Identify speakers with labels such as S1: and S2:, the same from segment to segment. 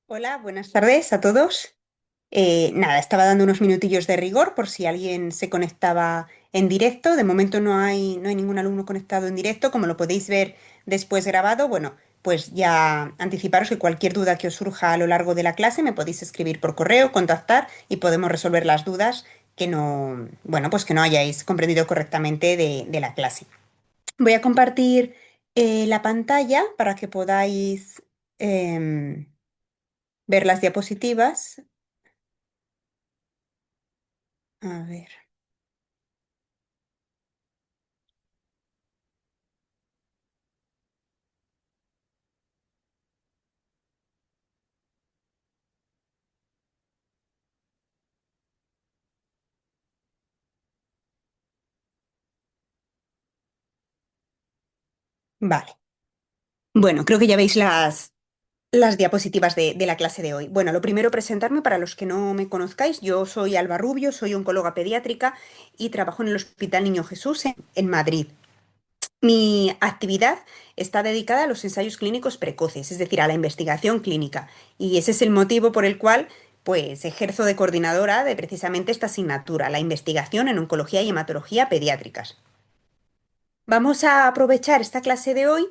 S1: Hola, buenas tardes a todos. Nada, estaba dando unos minutillos de rigor por si alguien se conectaba en directo. De momento no hay ningún alumno conectado en directo. Como lo podéis ver después grabado, bueno, pues ya anticiparos que cualquier duda que os surja a lo largo de la clase me podéis escribir por correo, contactar y podemos resolver las dudas que no, bueno, pues que no hayáis comprendido correctamente de la clase. Voy a compartir la pantalla para que podáis em, ver las diapositivas. A ver, vale. Bueno, creo que ya veis las diapositivas de la clase de hoy. Bueno, lo primero presentarme para los que no me conozcáis. Yo soy Alba Rubio, soy oncóloga pediátrica y trabajo en el Hospital Niño Jesús en Madrid. Mi actividad está dedicada a los ensayos clínicos precoces, es decir, a la investigación clínica. Y ese es el motivo por el cual, pues, ejerzo de coordinadora de precisamente esta asignatura, la investigación en oncología y hematología pediátricas. Vamos a aprovechar esta clase de hoy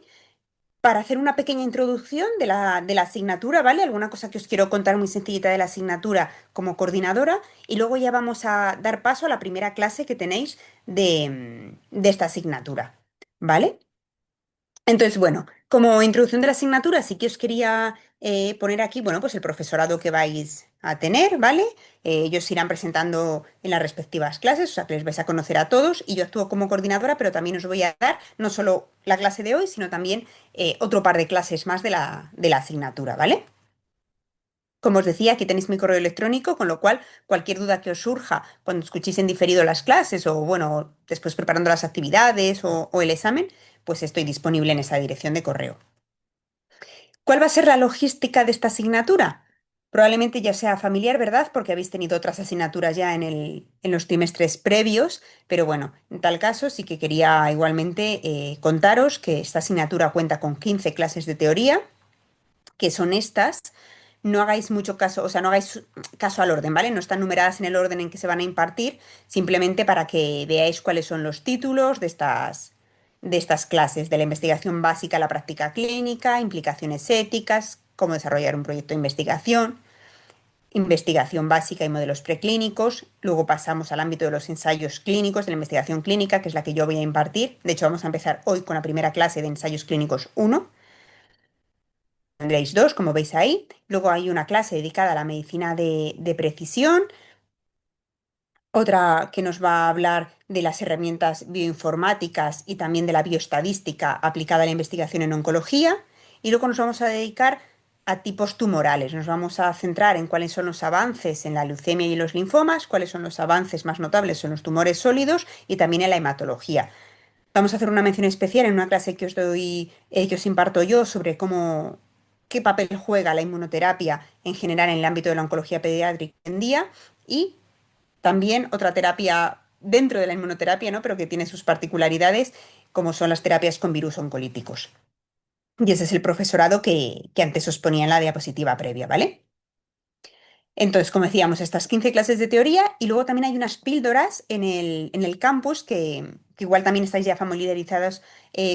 S1: para hacer una pequeña introducción de la asignatura, ¿vale? Alguna cosa que os quiero contar muy sencillita de la asignatura como coordinadora y luego ya vamos a dar paso a la primera clase que tenéis de esta asignatura, ¿vale? Entonces, bueno, como introducción de la asignatura, sí que os quería poner aquí, bueno, pues el profesorado que vais a tener, ¿vale? Ellos se irán presentando en las respectivas clases, o sea que les vais a conocer a todos y yo actúo como coordinadora, pero también os voy a dar no solo la clase de hoy, sino también otro par de clases más de la asignatura, ¿vale? Como os decía, aquí tenéis mi correo electrónico, con lo cual cualquier duda que os surja cuando escuchéis en diferido las clases o, bueno, después preparando las actividades o el examen, pues estoy disponible en esa dirección de correo. ¿Cuál va a ser la logística de esta asignatura? Probablemente ya sea familiar, ¿verdad? Porque habéis tenido otras asignaturas ya en los trimestres previos, pero bueno, en tal caso sí que quería igualmente contaros que esta asignatura cuenta con 15 clases de teoría, que son estas. No hagáis mucho caso, o sea, no hagáis caso al orden, ¿vale? No están numeradas en el orden en que se van a impartir, simplemente para que veáis cuáles son los títulos de estas clases, de la investigación básica a la práctica clínica, implicaciones éticas, cómo desarrollar un proyecto de investigación, investigación básica y modelos preclínicos. Luego pasamos al ámbito de los ensayos clínicos, de la investigación clínica, que es la que yo voy a impartir. De hecho, vamos a empezar hoy con la primera clase de ensayos clínicos uno. Tendréis dos, como veis ahí. Luego hay una clase dedicada a la medicina de precisión, otra que nos va a hablar de las herramientas bioinformáticas y también de la bioestadística aplicada a la investigación en oncología. Y luego nos vamos a dedicar a tipos tumorales. Nos vamos a centrar en cuáles son los avances en la leucemia y los linfomas, cuáles son los avances más notables en los tumores sólidos y también en la hematología. Vamos a hacer una mención especial en una clase que os doy, que os imparto yo sobre qué papel juega la inmunoterapia en general en el ámbito de la oncología pediátrica hoy en día y también otra terapia dentro de la inmunoterapia, ¿no? Pero que tiene sus particularidades, como son las terapias con virus oncolíticos. Y ese es el profesorado que antes os ponía en la diapositiva previa, ¿vale? Entonces, como decíamos, estas 15 clases de teoría y luego también hay unas píldoras en el campus que igual también estáis ya familiarizados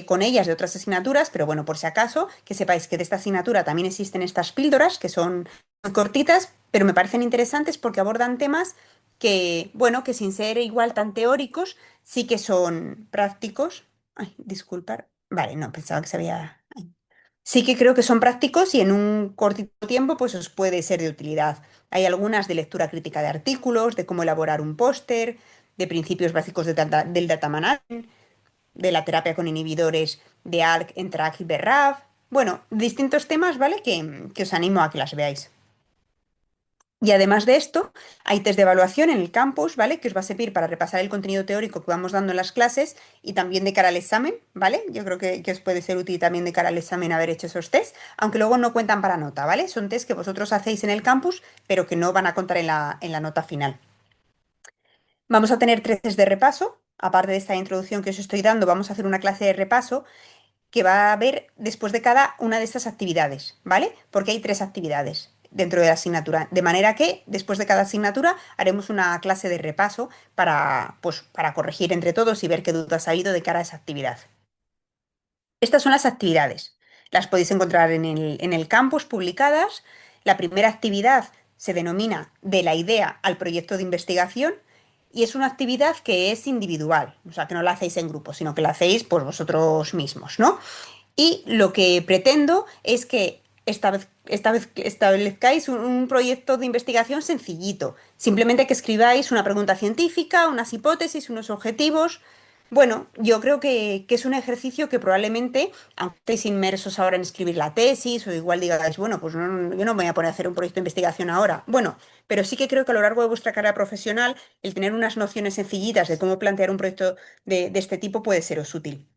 S1: con ellas de otras asignaturas, pero bueno, por si acaso, que sepáis que de esta asignatura también existen estas píldoras que son muy cortitas, pero me parecen interesantes porque abordan temas que, bueno, que sin ser igual tan teóricos, sí que son prácticos. Ay, disculpar. Vale, no, pensaba que se había... Sí que creo que son prácticos y en un cortito tiempo pues os puede ser de utilidad. Hay algunas de lectura crítica de artículos, de cómo elaborar un póster, de principios básicos del data management, de la terapia con inhibidores de ALK, NTRK y BRAF. Bueno, distintos temas, ¿vale? Que os animo a que las veáis. Y además de esto, hay test de evaluación en el campus, ¿vale? Que os va a servir para repasar el contenido teórico que vamos dando en las clases y también de cara al examen, ¿vale? Yo creo que os puede ser útil también de cara al examen haber hecho esos test, aunque luego no cuentan para nota, ¿vale? Son test que vosotros hacéis en el campus, pero que no van a contar en la nota final. Vamos a tener tres test de repaso. Aparte de esta introducción que os estoy dando, vamos a hacer una clase de repaso que va a haber después de cada una de estas actividades, ¿vale? Porque hay tres actividades. dentro de la asignatura. De manera que después de cada asignatura haremos una clase de repaso para, pues, para corregir entre todos y ver qué dudas ha habido de cara a esa actividad. Estas son las actividades. Las podéis encontrar en el campus publicadas. La primera actividad se denomina de la idea al proyecto de investigación y es una actividad que es individual, o sea, que no la hacéis en grupo, sino que la hacéis pues vosotros mismos, ¿no? Y lo que pretendo es que esta vez que establezcáis un proyecto de investigación sencillito. Simplemente que escribáis una pregunta científica, unas hipótesis, unos objetivos. Bueno, yo creo que es un ejercicio que probablemente, aunque estéis inmersos ahora en escribir la tesis, o igual digáis, bueno, pues yo no me voy a poner a hacer un proyecto de investigación ahora. Bueno, pero sí que creo que a lo largo de vuestra carrera profesional, el tener unas nociones sencillitas de cómo plantear un proyecto de este tipo puede seros útil.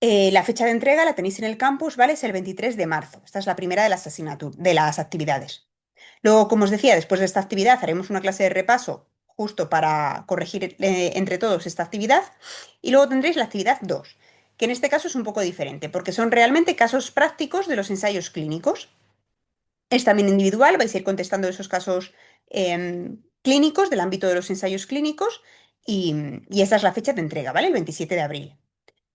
S1: La fecha de entrega la tenéis en el campus, ¿vale? Es el 23 de marzo. Esta es la primera de las de las actividades. Luego, como os decía, después de esta actividad haremos una clase de repaso justo para corregir entre todos esta actividad. Y luego tendréis la actividad 2, que en este caso es un poco diferente, porque son realmente casos prácticos de los ensayos clínicos. Es también individual, vais a ir contestando esos casos clínicos del ámbito de los ensayos clínicos y esta es la fecha de entrega, ¿vale? El 27 de abril.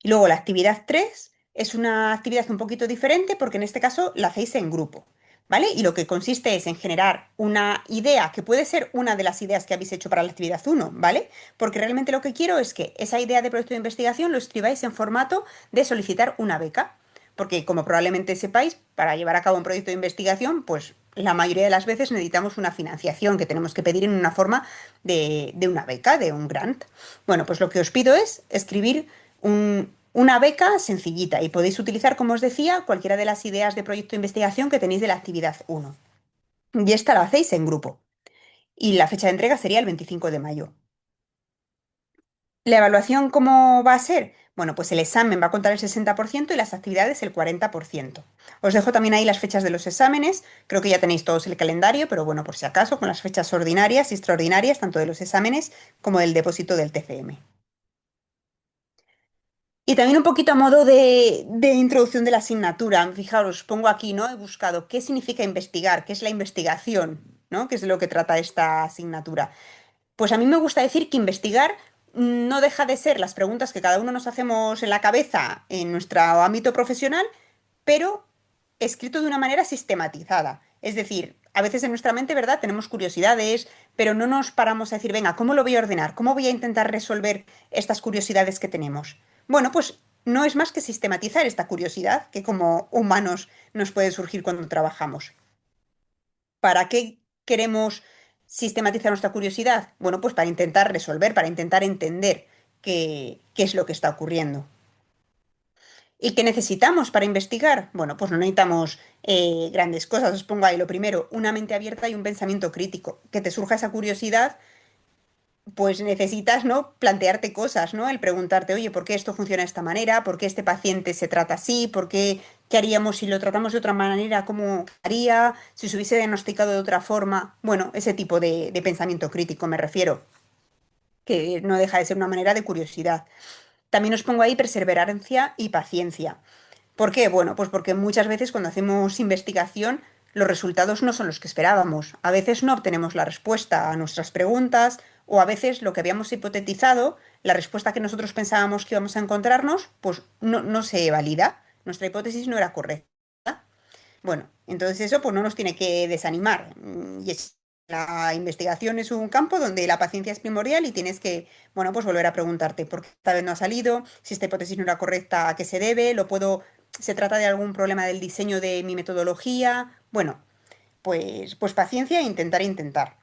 S1: Y luego la actividad 3 es una actividad un poquito diferente porque en este caso la hacéis en grupo, ¿vale? Y lo que consiste es en generar una idea que puede ser una de las ideas que habéis hecho para la actividad uno, ¿vale? Porque realmente lo que quiero es que esa idea de proyecto de investigación lo escribáis en formato de solicitar una beca. Porque como probablemente sepáis, para llevar a cabo un proyecto de investigación, pues la mayoría de las veces necesitamos una financiación que tenemos que pedir en una forma de una beca, de un grant. Bueno, pues lo que os pido es escribir una beca sencillita y podéis utilizar, como os decía, cualquiera de las ideas de proyecto de investigación que tenéis de la actividad uno. Y esta la hacéis en grupo. Y la fecha de entrega sería el 25 de mayo. ¿La evaluación cómo va a ser? Bueno, pues el examen va a contar el 60% y las actividades el 40%. Os dejo también ahí las fechas de los exámenes. Creo que ya tenéis todos el calendario, pero bueno, por si acaso, con las fechas ordinarias y extraordinarias, tanto de los exámenes como del depósito del TCM. Y también un poquito a modo de introducción de la asignatura. Fijaros, pongo aquí, ¿no? He buscado qué significa investigar, qué es la investigación, ¿no? ¿Qué es de lo que trata esta asignatura? Pues a mí me gusta decir que investigar no deja de ser las preguntas que cada uno nos hacemos en la cabeza en nuestro ámbito profesional, pero escrito de una manera sistematizada. Es decir, a veces en nuestra mente, ¿verdad? Tenemos curiosidades, pero no nos paramos a decir, venga, ¿cómo lo voy a ordenar? ¿Cómo voy a intentar resolver estas curiosidades que tenemos? Bueno, pues no es más que sistematizar esta curiosidad que como humanos nos puede surgir cuando trabajamos. ¿Para qué queremos sistematizar nuestra curiosidad? Bueno, pues para intentar resolver, para intentar entender qué es lo que está ocurriendo. ¿Y qué necesitamos para investigar? Bueno, pues no necesitamos grandes cosas. Os pongo ahí lo primero, una mente abierta y un pensamiento crítico. Que te surja esa curiosidad, pues necesitas, ¿no? Plantearte cosas, ¿no? El preguntarte, oye, ¿por qué esto funciona de esta manera? ¿Por qué este paciente se trata así? ¿Por qué, qué haríamos si lo tratamos de otra manera? ¿Cómo haría? Si se hubiese diagnosticado de otra forma. Bueno, ese tipo de pensamiento crítico me refiero, que no deja de ser una manera de curiosidad. También os pongo ahí perseverancia y paciencia. ¿Por qué? Bueno, pues porque muchas veces cuando hacemos investigación los resultados no son los que esperábamos. A veces no obtenemos la respuesta a nuestras preguntas o a veces lo que habíamos hipotetizado, la respuesta que nosotros pensábamos que íbamos a encontrarnos, pues no se valida. Nuestra hipótesis no era correcta. Bueno, entonces eso pues no nos tiene que desanimar. La investigación es un campo donde la paciencia es primordial y tienes que, bueno, pues volver a preguntarte por qué esta vez no ha salido, si esta hipótesis no era correcta, a qué se debe, se trata de algún problema del diseño de mi metodología. Bueno, pues paciencia e intentar.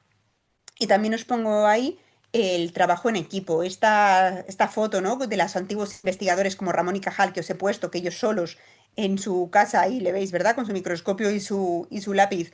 S1: Y también os pongo ahí el trabajo en equipo, esta foto, ¿no? De los antiguos investigadores como Ramón y Cajal que os he puesto, que ellos solos en su casa, ahí le veis, ¿verdad? Con su microscopio y su lápiz,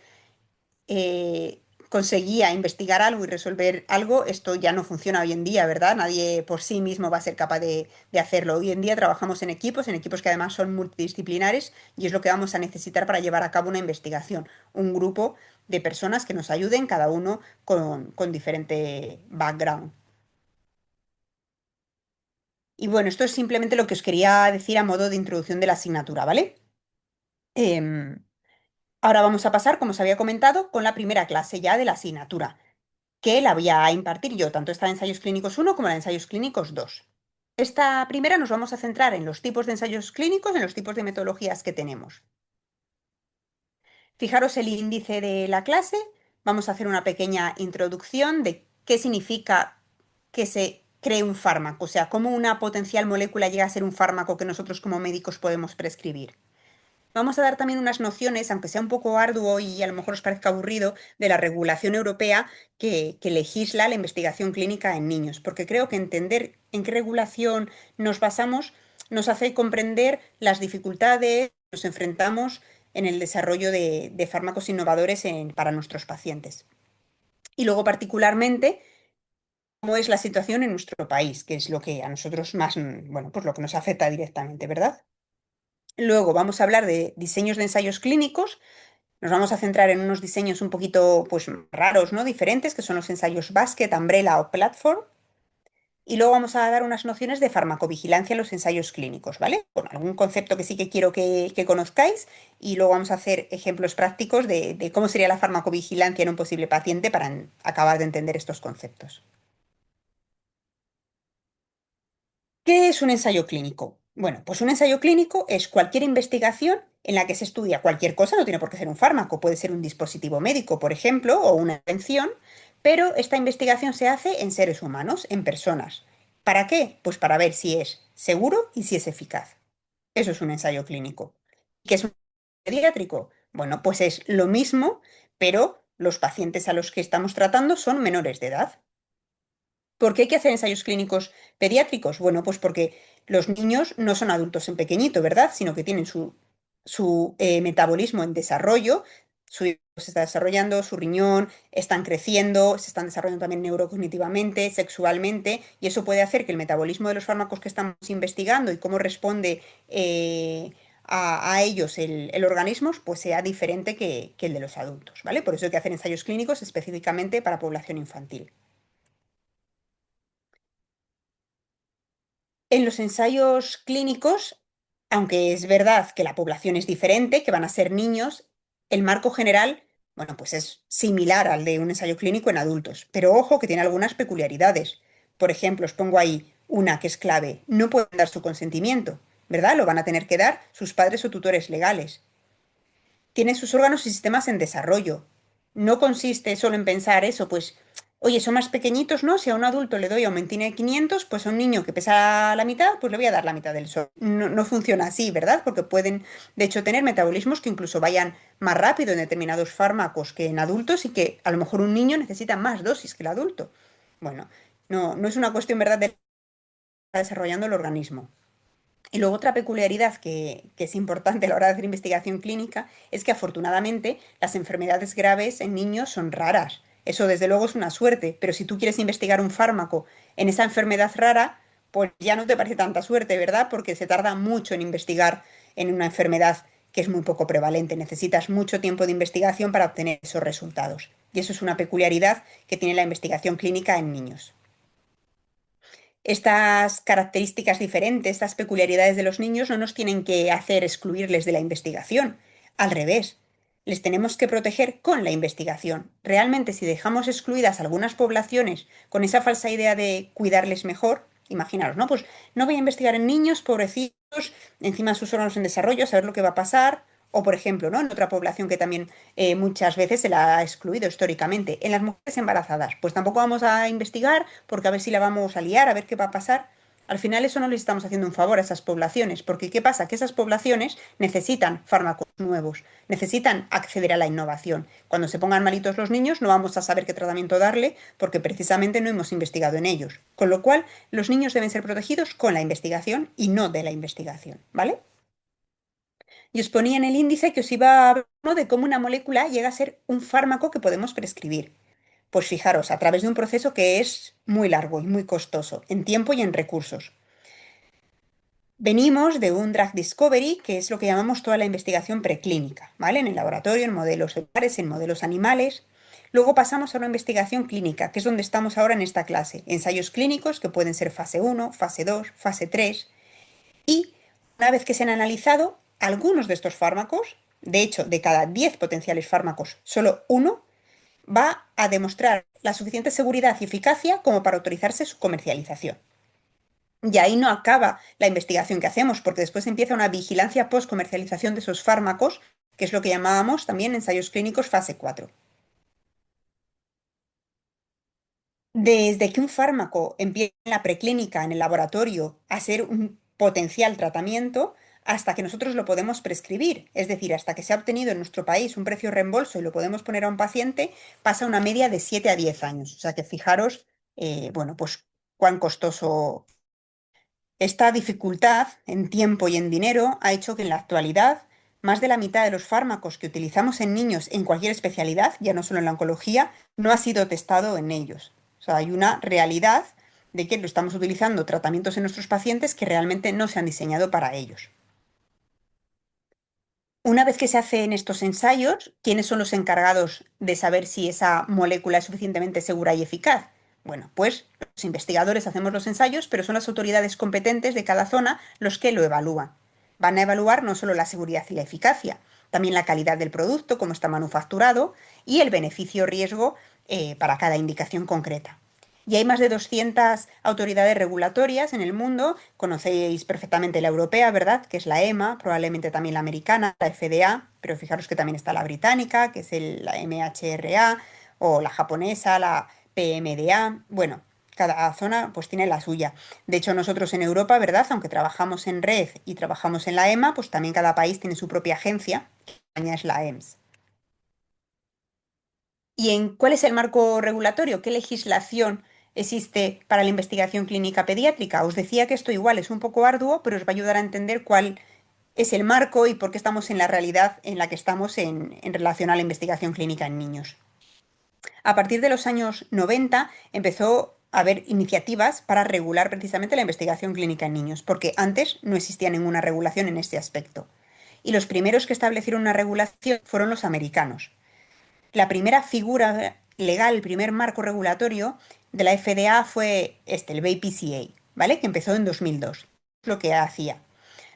S1: conseguía investigar algo y resolver algo, esto ya no funciona hoy en día, ¿verdad? Nadie por sí mismo va a ser capaz de hacerlo. Hoy en día trabajamos en equipos que además son multidisciplinares y es lo que vamos a necesitar para llevar a cabo una investigación. Un grupo de personas que nos ayuden, cada uno con diferente background. Y bueno, esto es simplemente lo que os quería decir a modo de introducción de la asignatura, ¿vale? Em, Ahora vamos a pasar, como os había comentado, con la primera clase ya de la asignatura, que la voy a impartir yo, tanto esta de ensayos clínicos uno como la de ensayos clínicos 2. Esta primera nos vamos a centrar en los tipos de ensayos clínicos, en los tipos de metodologías que tenemos. Fijaros el índice de la clase, vamos a hacer una pequeña introducción de qué significa que se cree un fármaco, o sea, cómo una potencial molécula llega a ser un fármaco que nosotros como médicos podemos prescribir. Vamos a dar también unas nociones, aunque sea un poco arduo y a lo mejor os parezca aburrido, de la regulación europea que legisla la investigación clínica en niños, porque creo que entender en qué regulación nos basamos nos hace comprender las dificultades que nos enfrentamos en el desarrollo de fármacos innovadores para nuestros pacientes. Y luego, particularmente, cómo es la situación en nuestro país, que es lo que a nosotros más, bueno, pues lo que nos afecta directamente, ¿verdad? Luego vamos a hablar de diseños de ensayos clínicos. Nos vamos a centrar en unos diseños un poquito pues, raros, ¿no? Diferentes, que son los ensayos Basket, Umbrella o Platform. Y luego vamos a dar unas nociones de farmacovigilancia en los ensayos clínicos, ¿vale? Bueno, algún concepto que sí que quiero que conozcáis y luego vamos a hacer ejemplos prácticos de cómo sería la farmacovigilancia en un posible paciente para acabar de entender estos conceptos. ¿Qué es un ensayo clínico? Bueno, pues un ensayo clínico es cualquier investigación en la que se estudia cualquier cosa, no tiene por qué ser un fármaco, puede ser un dispositivo médico, por ejemplo, o una invención, pero esta investigación se hace en seres humanos, en personas. ¿Para qué? Pues para ver si es seguro y si es eficaz. Eso es un ensayo clínico. ¿Qué es un pediátrico? Bueno, pues es lo mismo, pero los pacientes a los que estamos tratando son menores de edad. ¿Por qué hay que hacer ensayos clínicos pediátricos? Bueno, pues porque los niños no son adultos en pequeñito, ¿verdad? Sino que tienen su metabolismo en desarrollo, su hígado se está desarrollando, su riñón, están creciendo, se están desarrollando también neurocognitivamente, sexualmente, y eso puede hacer que el metabolismo de los fármacos que estamos investigando y cómo responde a ellos el organismo, pues sea diferente que el de los adultos, ¿vale? Por eso hay que hacer ensayos clínicos específicamente para población infantil. En los ensayos clínicos, aunque es verdad que la población es diferente, que van a ser niños, el marco general, bueno, pues es similar al de un ensayo clínico en adultos, pero ojo que tiene algunas peculiaridades. Por ejemplo, os pongo ahí una que es clave, no pueden dar su consentimiento, ¿verdad? Lo van a tener que dar sus padres o tutores legales. Tiene sus órganos y sistemas en desarrollo. No consiste solo en pensar eso, pues, oye, son más pequeñitos, ¿no? Si a un adulto le doy Aumentina de 500, pues a un niño que pesa la mitad, pues le voy a dar la mitad del sol. No, no funciona así, ¿verdad? Porque pueden, de hecho, tener metabolismos que incluso vayan más rápido en determinados fármacos que en adultos y que a lo mejor un niño necesita más dosis que el adulto. Bueno, no es una cuestión, ¿verdad?, de estar desarrollando el organismo. Y luego otra peculiaridad que es importante a la hora de hacer investigación clínica es que afortunadamente las enfermedades graves en niños son raras. Eso desde luego es una suerte, pero si tú quieres investigar un fármaco en esa enfermedad rara, pues ya no te parece tanta suerte, ¿verdad? Porque se tarda mucho en investigar en una enfermedad que es muy poco prevalente. Necesitas mucho tiempo de investigación para obtener esos resultados. Y eso es una peculiaridad que tiene la investigación clínica en niños. Estas características diferentes, estas peculiaridades de los niños no nos tienen que hacer excluirles de la investigación. Al revés, les tenemos que proteger con la investigación. Realmente, si dejamos excluidas algunas poblaciones con esa falsa idea de cuidarles mejor, imaginaros, ¿no? Pues no voy a investigar en niños, pobrecitos, encima de sus órganos en desarrollo, a saber lo que va a pasar. O, por ejemplo, ¿no? En otra población que también muchas veces se la ha excluido históricamente, en las mujeres embarazadas. Pues tampoco vamos a investigar porque a ver si la vamos a liar, a ver qué va a pasar. Al final eso no les estamos haciendo un favor a esas poblaciones, porque ¿qué pasa? Que esas poblaciones necesitan fármacos nuevos, necesitan acceder a la innovación. Cuando se pongan malitos los niños no vamos a saber qué tratamiento darle porque precisamente no hemos investigado en ellos. Con lo cual, los niños deben ser protegidos con la investigación y no de la investigación, ¿vale? Y os ponía en el índice que os iba hablando de cómo una molécula llega a ser un fármaco que podemos prescribir. Pues fijaros, a través de un proceso que es muy largo y muy costoso, en tiempo y en recursos. Venimos de un drug discovery, que es lo que llamamos toda la investigación preclínica, ¿vale? En el laboratorio, en modelos celulares, en modelos animales. Luego pasamos a una investigación clínica, que es donde estamos ahora en esta clase. Ensayos clínicos que pueden ser fase uno, fase 2, fase 3. Y una vez que se han analizado algunos de estos fármacos, De hecho, de cada 10 potenciales fármacos, solo uno va a demostrar la suficiente seguridad y eficacia como para autorizarse su comercialización. Y ahí no acaba la investigación que hacemos, porque después empieza una vigilancia post-comercialización de esos fármacos, que es lo que llamábamos también ensayos clínicos fase 4. Desde que un fármaco empieza en la preclínica, en el laboratorio, a ser un potencial tratamiento, hasta que nosotros lo podemos prescribir, es decir, hasta que se ha obtenido en nuestro país un precio reembolso y lo podemos poner a un paciente, pasa una media de 7 a 10 años. O sea que fijaros, bueno, pues cuán costoso. Esta dificultad en tiempo y en dinero ha hecho que en la actualidad más de la mitad de los fármacos que utilizamos en niños en cualquier especialidad, ya no solo en la oncología, no ha sido testado en ellos. O sea, hay una realidad de que lo estamos utilizando tratamientos en nuestros pacientes que realmente no se han diseñado para ellos. Una vez que se hacen estos ensayos, ¿quiénes son los encargados de saber si esa molécula es suficientemente segura y eficaz? Bueno, pues los investigadores hacemos los ensayos, pero son las autoridades competentes de cada zona los que lo evalúan. Van a evaluar no solo la seguridad y la eficacia, también la calidad del producto, cómo está manufacturado y el beneficio-riesgo para cada indicación concreta. Y hay más de 200 autoridades regulatorias en el mundo. Conocéis perfectamente la europea, ¿verdad? Que es la EMA, probablemente también la americana, la FDA, pero fijaros que también está la británica, que es la MHRA, o la japonesa, la PMDA. Bueno, cada zona pues tiene la suya. De hecho, nosotros en Europa, ¿verdad? Aunque trabajamos en red y trabajamos en la EMA, pues también cada país tiene su propia agencia, que en España es la EMS. ¿Y en cuál es el marco regulatorio? ¿Qué legislación existe para la investigación clínica pediátrica? Os decía que esto igual es un poco arduo, pero os va a ayudar a entender cuál es el marco y por qué estamos en la realidad en la que estamos en relación a la investigación clínica en niños. A partir de los años 90 empezó a haber iniciativas para regular precisamente la investigación clínica en niños, porque antes no existía ninguna regulación en este aspecto. Y los primeros que establecieron una regulación fueron los americanos. La primera figura legal, el primer marco regulatorio de la FDA fue el BPCA, ¿vale? Que empezó en 2002. Lo que hacía.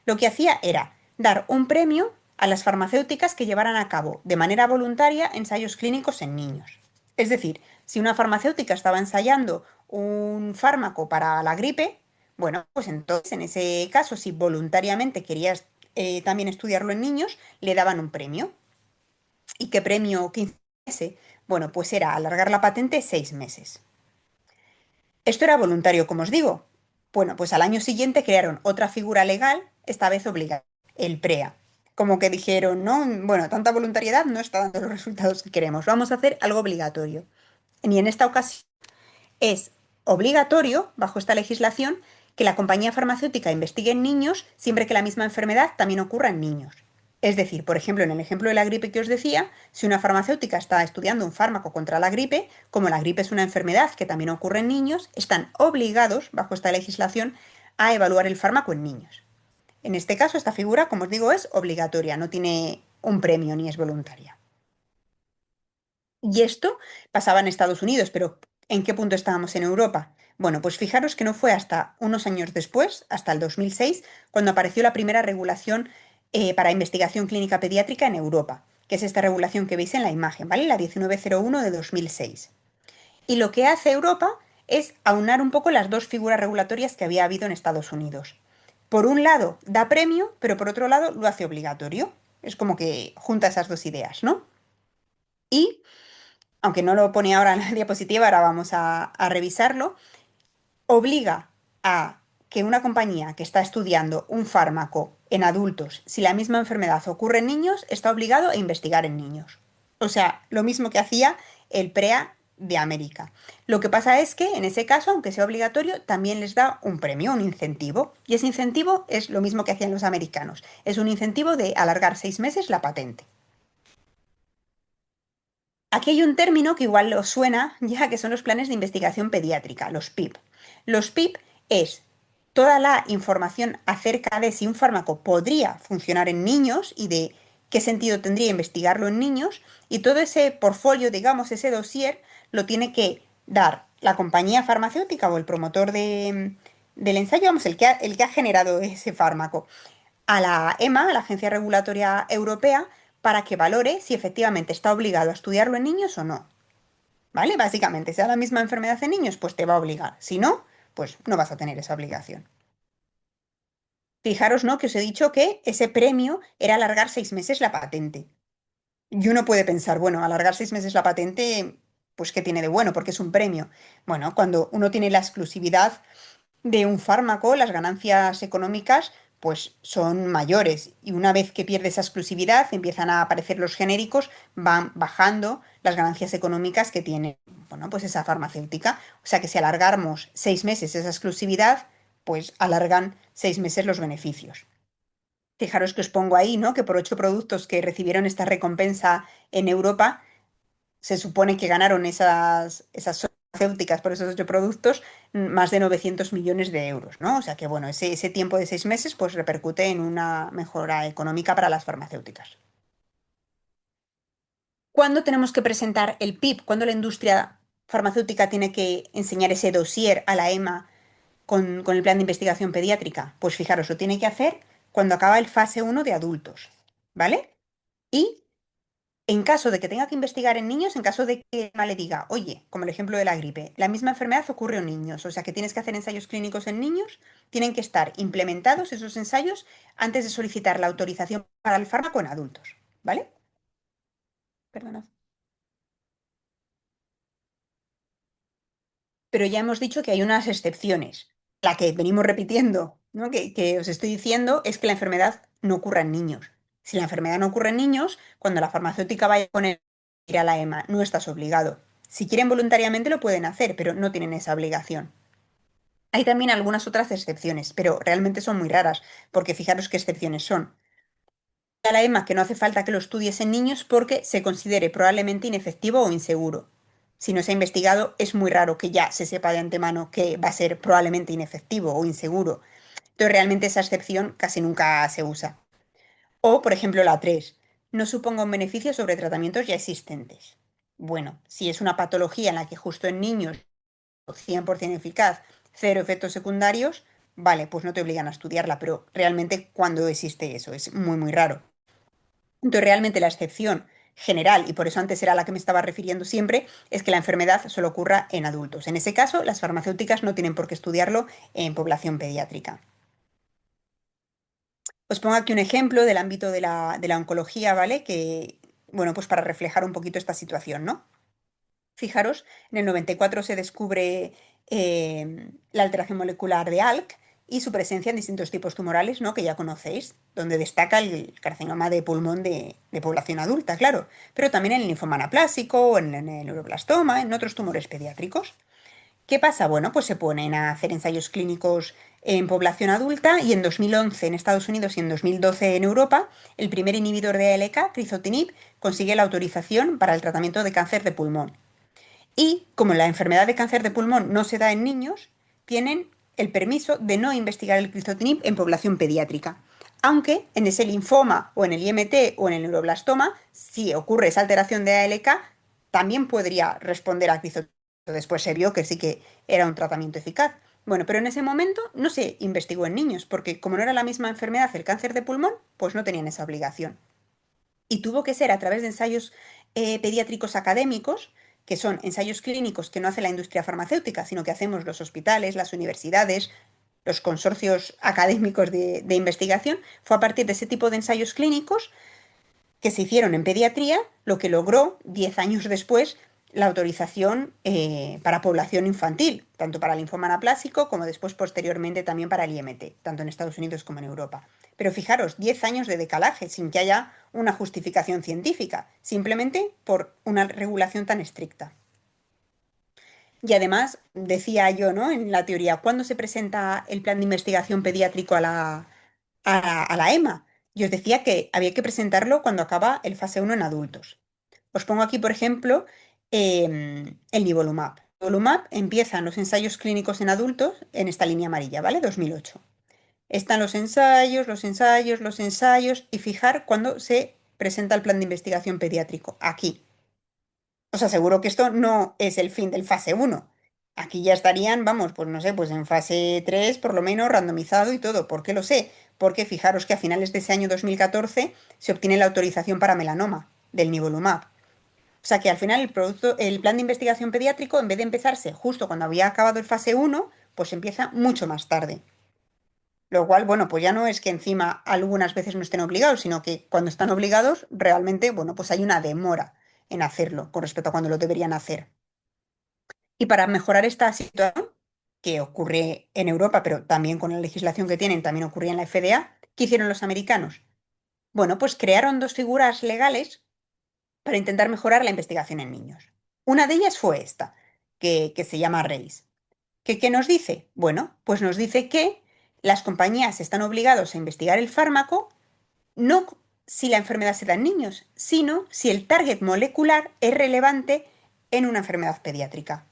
S1: Lo que hacía era dar un premio a las farmacéuticas que llevaran a cabo de manera voluntaria ensayos clínicos en niños. Es decir, si una farmacéutica estaba ensayando un fármaco para la gripe, bueno, pues entonces en ese caso, si voluntariamente querías también estudiarlo en niños, le daban un premio. ¿Y qué premio que hiciese? Bueno, pues era alargar la patente 6 meses. Esto era voluntario, como os digo. Bueno, pues al año siguiente crearon otra figura legal, esta vez obligada, el PREA. Como que dijeron, no, bueno, tanta voluntariedad no está dando los resultados que queremos, vamos a hacer algo obligatorio. Y en esta ocasión es obligatorio, bajo esta legislación, que la compañía farmacéutica investigue en niños siempre que la misma enfermedad también ocurra en niños. Es decir, por ejemplo, en el ejemplo de la gripe que os decía, si una farmacéutica está estudiando un fármaco contra la gripe, como la gripe es una enfermedad que también ocurre en niños, están obligados, bajo esta legislación, a evaluar el fármaco en niños. En este caso, esta figura, como os digo, es obligatoria, no tiene un premio ni es voluntaria. Y esto pasaba en Estados Unidos, pero ¿en qué punto estábamos en Europa? Bueno, pues fijaros que no fue hasta unos años después, hasta el 2006, cuando apareció la primera regulación para investigación clínica pediátrica en Europa, que es esta regulación que veis en la imagen, ¿vale? La 1901 de 2006. Y lo que hace Europa es aunar un poco las dos figuras regulatorias que había habido en Estados Unidos. Por un lado, da premio, pero por otro lado, lo hace obligatorio. Es como que junta esas dos ideas, ¿no? Y aunque no lo pone ahora en la diapositiva, ahora vamos a revisarlo, obliga a que una compañía que está estudiando un fármaco en adultos, si la misma enfermedad ocurre en niños, está obligado a investigar en niños. O sea, lo mismo que hacía el PREA de América. Lo que pasa es que en ese caso, aunque sea obligatorio, también les da un premio, un incentivo. Y ese incentivo es lo mismo que hacían los americanos. Es un incentivo de alargar 6 meses la patente. Aquí hay un término que igual os suena, ya que son los planes de investigación pediátrica, los PIP. Los PIP es toda la información acerca de si un fármaco podría funcionar en niños y de qué sentido tendría investigarlo en niños, y todo ese portfolio, digamos, ese dossier, lo tiene que dar la compañía farmacéutica o el promotor del ensayo, vamos, el que ha generado ese fármaco, a la EMA, a la Agencia Regulatoria Europea, para que valore si efectivamente está obligado a estudiarlo en niños o no. ¿Vale? Básicamente, si da la misma enfermedad en niños, pues te va a obligar. Si no, pues no vas a tener esa obligación. Fijaros, ¿no? Que os he dicho que ese premio era alargar 6 meses la patente. Y uno puede pensar, bueno, alargar 6 meses la patente, pues ¿qué tiene de bueno? Porque es un premio. Bueno, cuando uno tiene la exclusividad de un fármaco, las ganancias económicas pues son mayores y una vez que pierde esa exclusividad, empiezan a aparecer los genéricos, van bajando las ganancias económicas que tiene, bueno, pues esa farmacéutica. O sea que si alargamos 6 meses esa exclusividad, pues alargan 6 meses los beneficios. Fijaros que os pongo ahí, ¿no? Que por 8 productos que recibieron esta recompensa en Europa, se supone que ganaron esas farmacéuticas por esos 8 productos más de 900 millones de euros, ¿no? O sea que, bueno, ese tiempo de 6 meses pues repercute en una mejora económica para las farmacéuticas. ¿Cuándo tenemos que presentar el PIB? ¿Cuándo la industria farmacéutica tiene que enseñar ese dossier a la EMA con el plan de investigación pediátrica? Pues fijaros, lo tiene que hacer cuando acaba el fase 1 de adultos, ¿vale? Y en caso de que tenga que investigar en niños, en caso de que EMA le diga, oye, como el ejemplo de la gripe, la misma enfermedad ocurre en niños, o sea que tienes que hacer ensayos clínicos en niños, tienen que estar implementados esos ensayos antes de solicitar la autorización para el fármaco en adultos, ¿vale? Perdona. Pero ya hemos dicho que hay unas excepciones. La que venimos repitiendo, ¿no? Que os estoy diciendo es que la enfermedad no ocurra en niños. Si la enfermedad no ocurre en niños, cuando la farmacéutica vaya a poner ir a la EMA, no estás obligado. Si quieren voluntariamente lo pueden hacer, pero no tienen esa obligación. Hay también algunas otras excepciones, pero realmente son muy raras, porque fijaros qué excepciones son. A la EMA que no hace falta que lo estudies en niños porque se considere probablemente inefectivo o inseguro. Si no se ha investigado, es muy raro que ya se sepa de antemano que va a ser probablemente inefectivo o inseguro. Entonces, realmente esa excepción casi nunca se usa. O, por ejemplo, la 3: no suponga un beneficio sobre tratamientos ya existentes. Bueno, si es una patología en la que justo en niños 100% eficaz, cero efectos secundarios, vale, pues no te obligan a estudiarla, pero realmente cuando existe eso, es muy, muy raro. Entonces, realmente la excepción general, y por eso antes era a la que me estaba refiriendo siempre, es que la enfermedad solo ocurra en adultos. En ese caso, las farmacéuticas no tienen por qué estudiarlo en población pediátrica. Os pongo aquí un ejemplo del ámbito de la oncología, ¿vale? Que, bueno, pues para reflejar un poquito esta situación, ¿no? Fijaros, en el 94 se descubre la alteración molecular de ALK y su presencia en distintos tipos tumorales, ¿no? Que ya conocéis, donde destaca el carcinoma de pulmón de población adulta, claro, pero también en el linfoma anaplásico, en el neuroblastoma, en otros tumores pediátricos. ¿Qué pasa? Bueno, pues se ponen a hacer ensayos clínicos en población adulta y en 2011 en Estados Unidos y en 2012 en Europa, el primer inhibidor de ALK, crizotinib, consigue la autorización para el tratamiento de cáncer de pulmón. Y como la enfermedad de cáncer de pulmón no se da en niños, tienen el permiso de no investigar el crizotinib en población pediátrica. Aunque en ese linfoma o en el IMT o en el neuroblastoma, si ocurre esa alteración de ALK, también podría responder a crizotinib. Después se vio que sí que era un tratamiento eficaz. Bueno, pero en ese momento no se investigó en niños, porque como no era la misma enfermedad el cáncer de pulmón, pues no tenían esa obligación. Y tuvo que ser a través de ensayos pediátricos académicos, que son ensayos clínicos que no hace la industria farmacéutica, sino que hacemos los hospitales, las universidades, los consorcios académicos de investigación. Fue a partir de ese tipo de ensayos clínicos que se hicieron en pediatría, lo que logró, 10 años después, la autorización para población infantil, tanto para el linfoma anaplásico como después, posteriormente, también para el IMT, tanto en Estados Unidos como en Europa. Pero fijaros, 10 años de decalaje sin que haya una justificación científica, simplemente por una regulación tan estricta. Y además, decía yo, ¿no? En la teoría, ¿cuándo se presenta el plan de investigación pediátrico a la EMA? Yo os decía que había que presentarlo cuando acaba el fase 1 en adultos. Os pongo aquí, por ejemplo, el nivolumab. Nivolumab empiezan los ensayos clínicos en adultos en esta línea amarilla, ¿vale? 2008. Están los ensayos, los ensayos, los ensayos y fijar cuándo se presenta el plan de investigación pediátrico. Aquí. Os aseguro que esto no es el fin del fase 1. Aquí ya estarían, vamos, pues no sé, pues en fase 3 por lo menos randomizado y todo. ¿Por qué lo sé? porque fijaros que a finales de ese año 2014 se obtiene la autorización para melanoma del nivolumab. O sea que al final el plan de investigación pediátrico, en vez de empezarse justo cuando había acabado el fase uno, pues empieza mucho más tarde. Lo cual, bueno, pues ya no es que encima algunas veces no estén obligados, sino que cuando están obligados, realmente, bueno, pues hay una demora en hacerlo con respecto a cuando lo deberían hacer. Y para mejorar esta situación, que ocurre en Europa, pero también con la legislación que tienen, también ocurría en la FDA, ¿qué hicieron los americanos? Bueno, pues crearon dos figuras legales para intentar mejorar la investigación en niños. Una de ellas fue esta, que se llama RACE. ¿Qué nos dice? Bueno, pues nos dice que las compañías están obligados a investigar el fármaco no si la enfermedad se da en niños, sino si el target molecular es relevante en una enfermedad pediátrica.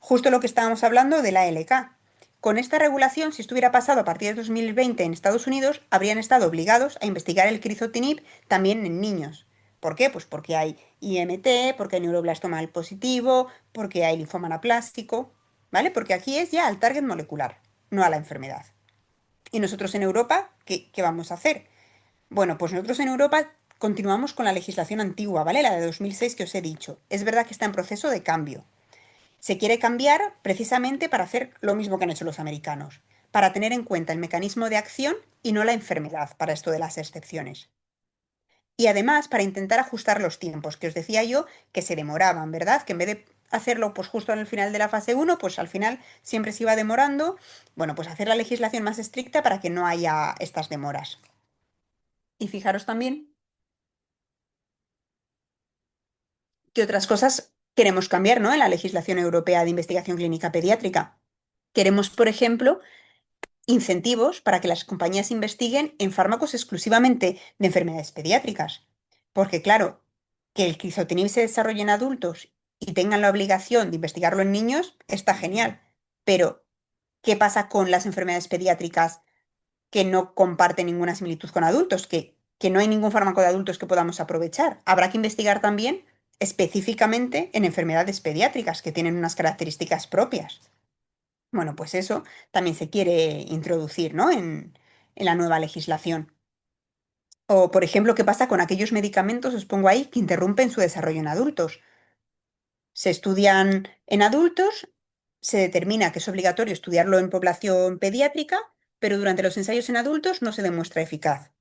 S1: Justo lo que estábamos hablando de la LK. Con esta regulación, si estuviera pasado a partir de 2020 en Estados Unidos, habrían estado obligados a investigar el crizotinib también en niños. ¿Por qué? Pues porque hay IMT, porque hay neuroblastoma del positivo, porque hay linfoma anaplástico, ¿vale? Porque aquí es ya al target molecular, no a la enfermedad. ¿Y nosotros en Europa qué vamos a hacer? Bueno, pues nosotros en Europa continuamos con la legislación antigua, ¿vale? La de 2006 que os he dicho. Es verdad que está en proceso de cambio. Se quiere cambiar precisamente para hacer lo mismo que han hecho los americanos, para tener en cuenta el mecanismo de acción y no la enfermedad para esto de las excepciones. Y además para intentar ajustar los tiempos, que os decía yo que se demoraban, ¿verdad? Que en vez de hacerlo pues justo en el final de la fase uno, pues al final siempre se iba demorando. Bueno, pues hacer la legislación más estricta para que no haya estas demoras. Y fijaros también qué otras cosas queremos cambiar, ¿no? En la legislación europea de investigación clínica pediátrica. Queremos, por ejemplo, incentivos para que las compañías investiguen en fármacos exclusivamente de enfermedades pediátricas. Porque claro, que el crizotinib se desarrolle en adultos y tengan la obligación de investigarlo en niños está genial. Pero, ¿qué pasa con las enfermedades pediátricas que no comparten ninguna similitud con adultos? Que no hay ningún fármaco de adultos que podamos aprovechar. Habrá que investigar también específicamente en enfermedades pediátricas que tienen unas características propias. Bueno, pues eso también se quiere introducir, ¿no? En la nueva legislación. O, por ejemplo, ¿qué pasa con aquellos medicamentos, os pongo ahí, que interrumpen su desarrollo en adultos? Se estudian en adultos, se determina que es obligatorio estudiarlo en población pediátrica, pero durante los ensayos en adultos no se demuestra eficaz.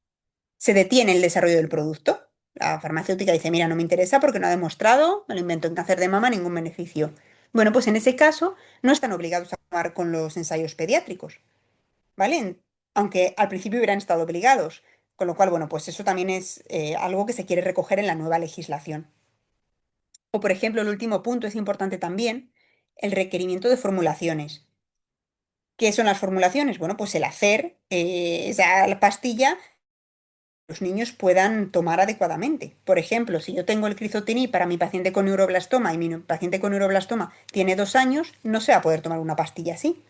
S1: Se detiene el desarrollo del producto. La farmacéutica dice, mira, no me interesa porque no ha demostrado, me lo invento en cáncer de mama, ningún beneficio. Bueno, pues en ese caso no están obligados a acabar con los ensayos pediátricos. ¿Vale? Aunque al principio hubieran estado obligados. Con lo cual, bueno, pues eso también es algo que se quiere recoger en la nueva legislación. O, por ejemplo, el último punto es importante también, el requerimiento de formulaciones. ¿Qué son las formulaciones? Bueno, pues el hacer esa pastilla los niños puedan tomar adecuadamente. Por ejemplo, si yo tengo el crizotinib para mi paciente con neuroblastoma y mi paciente con neuroblastoma tiene 2 años, no se va a poder tomar una pastilla así.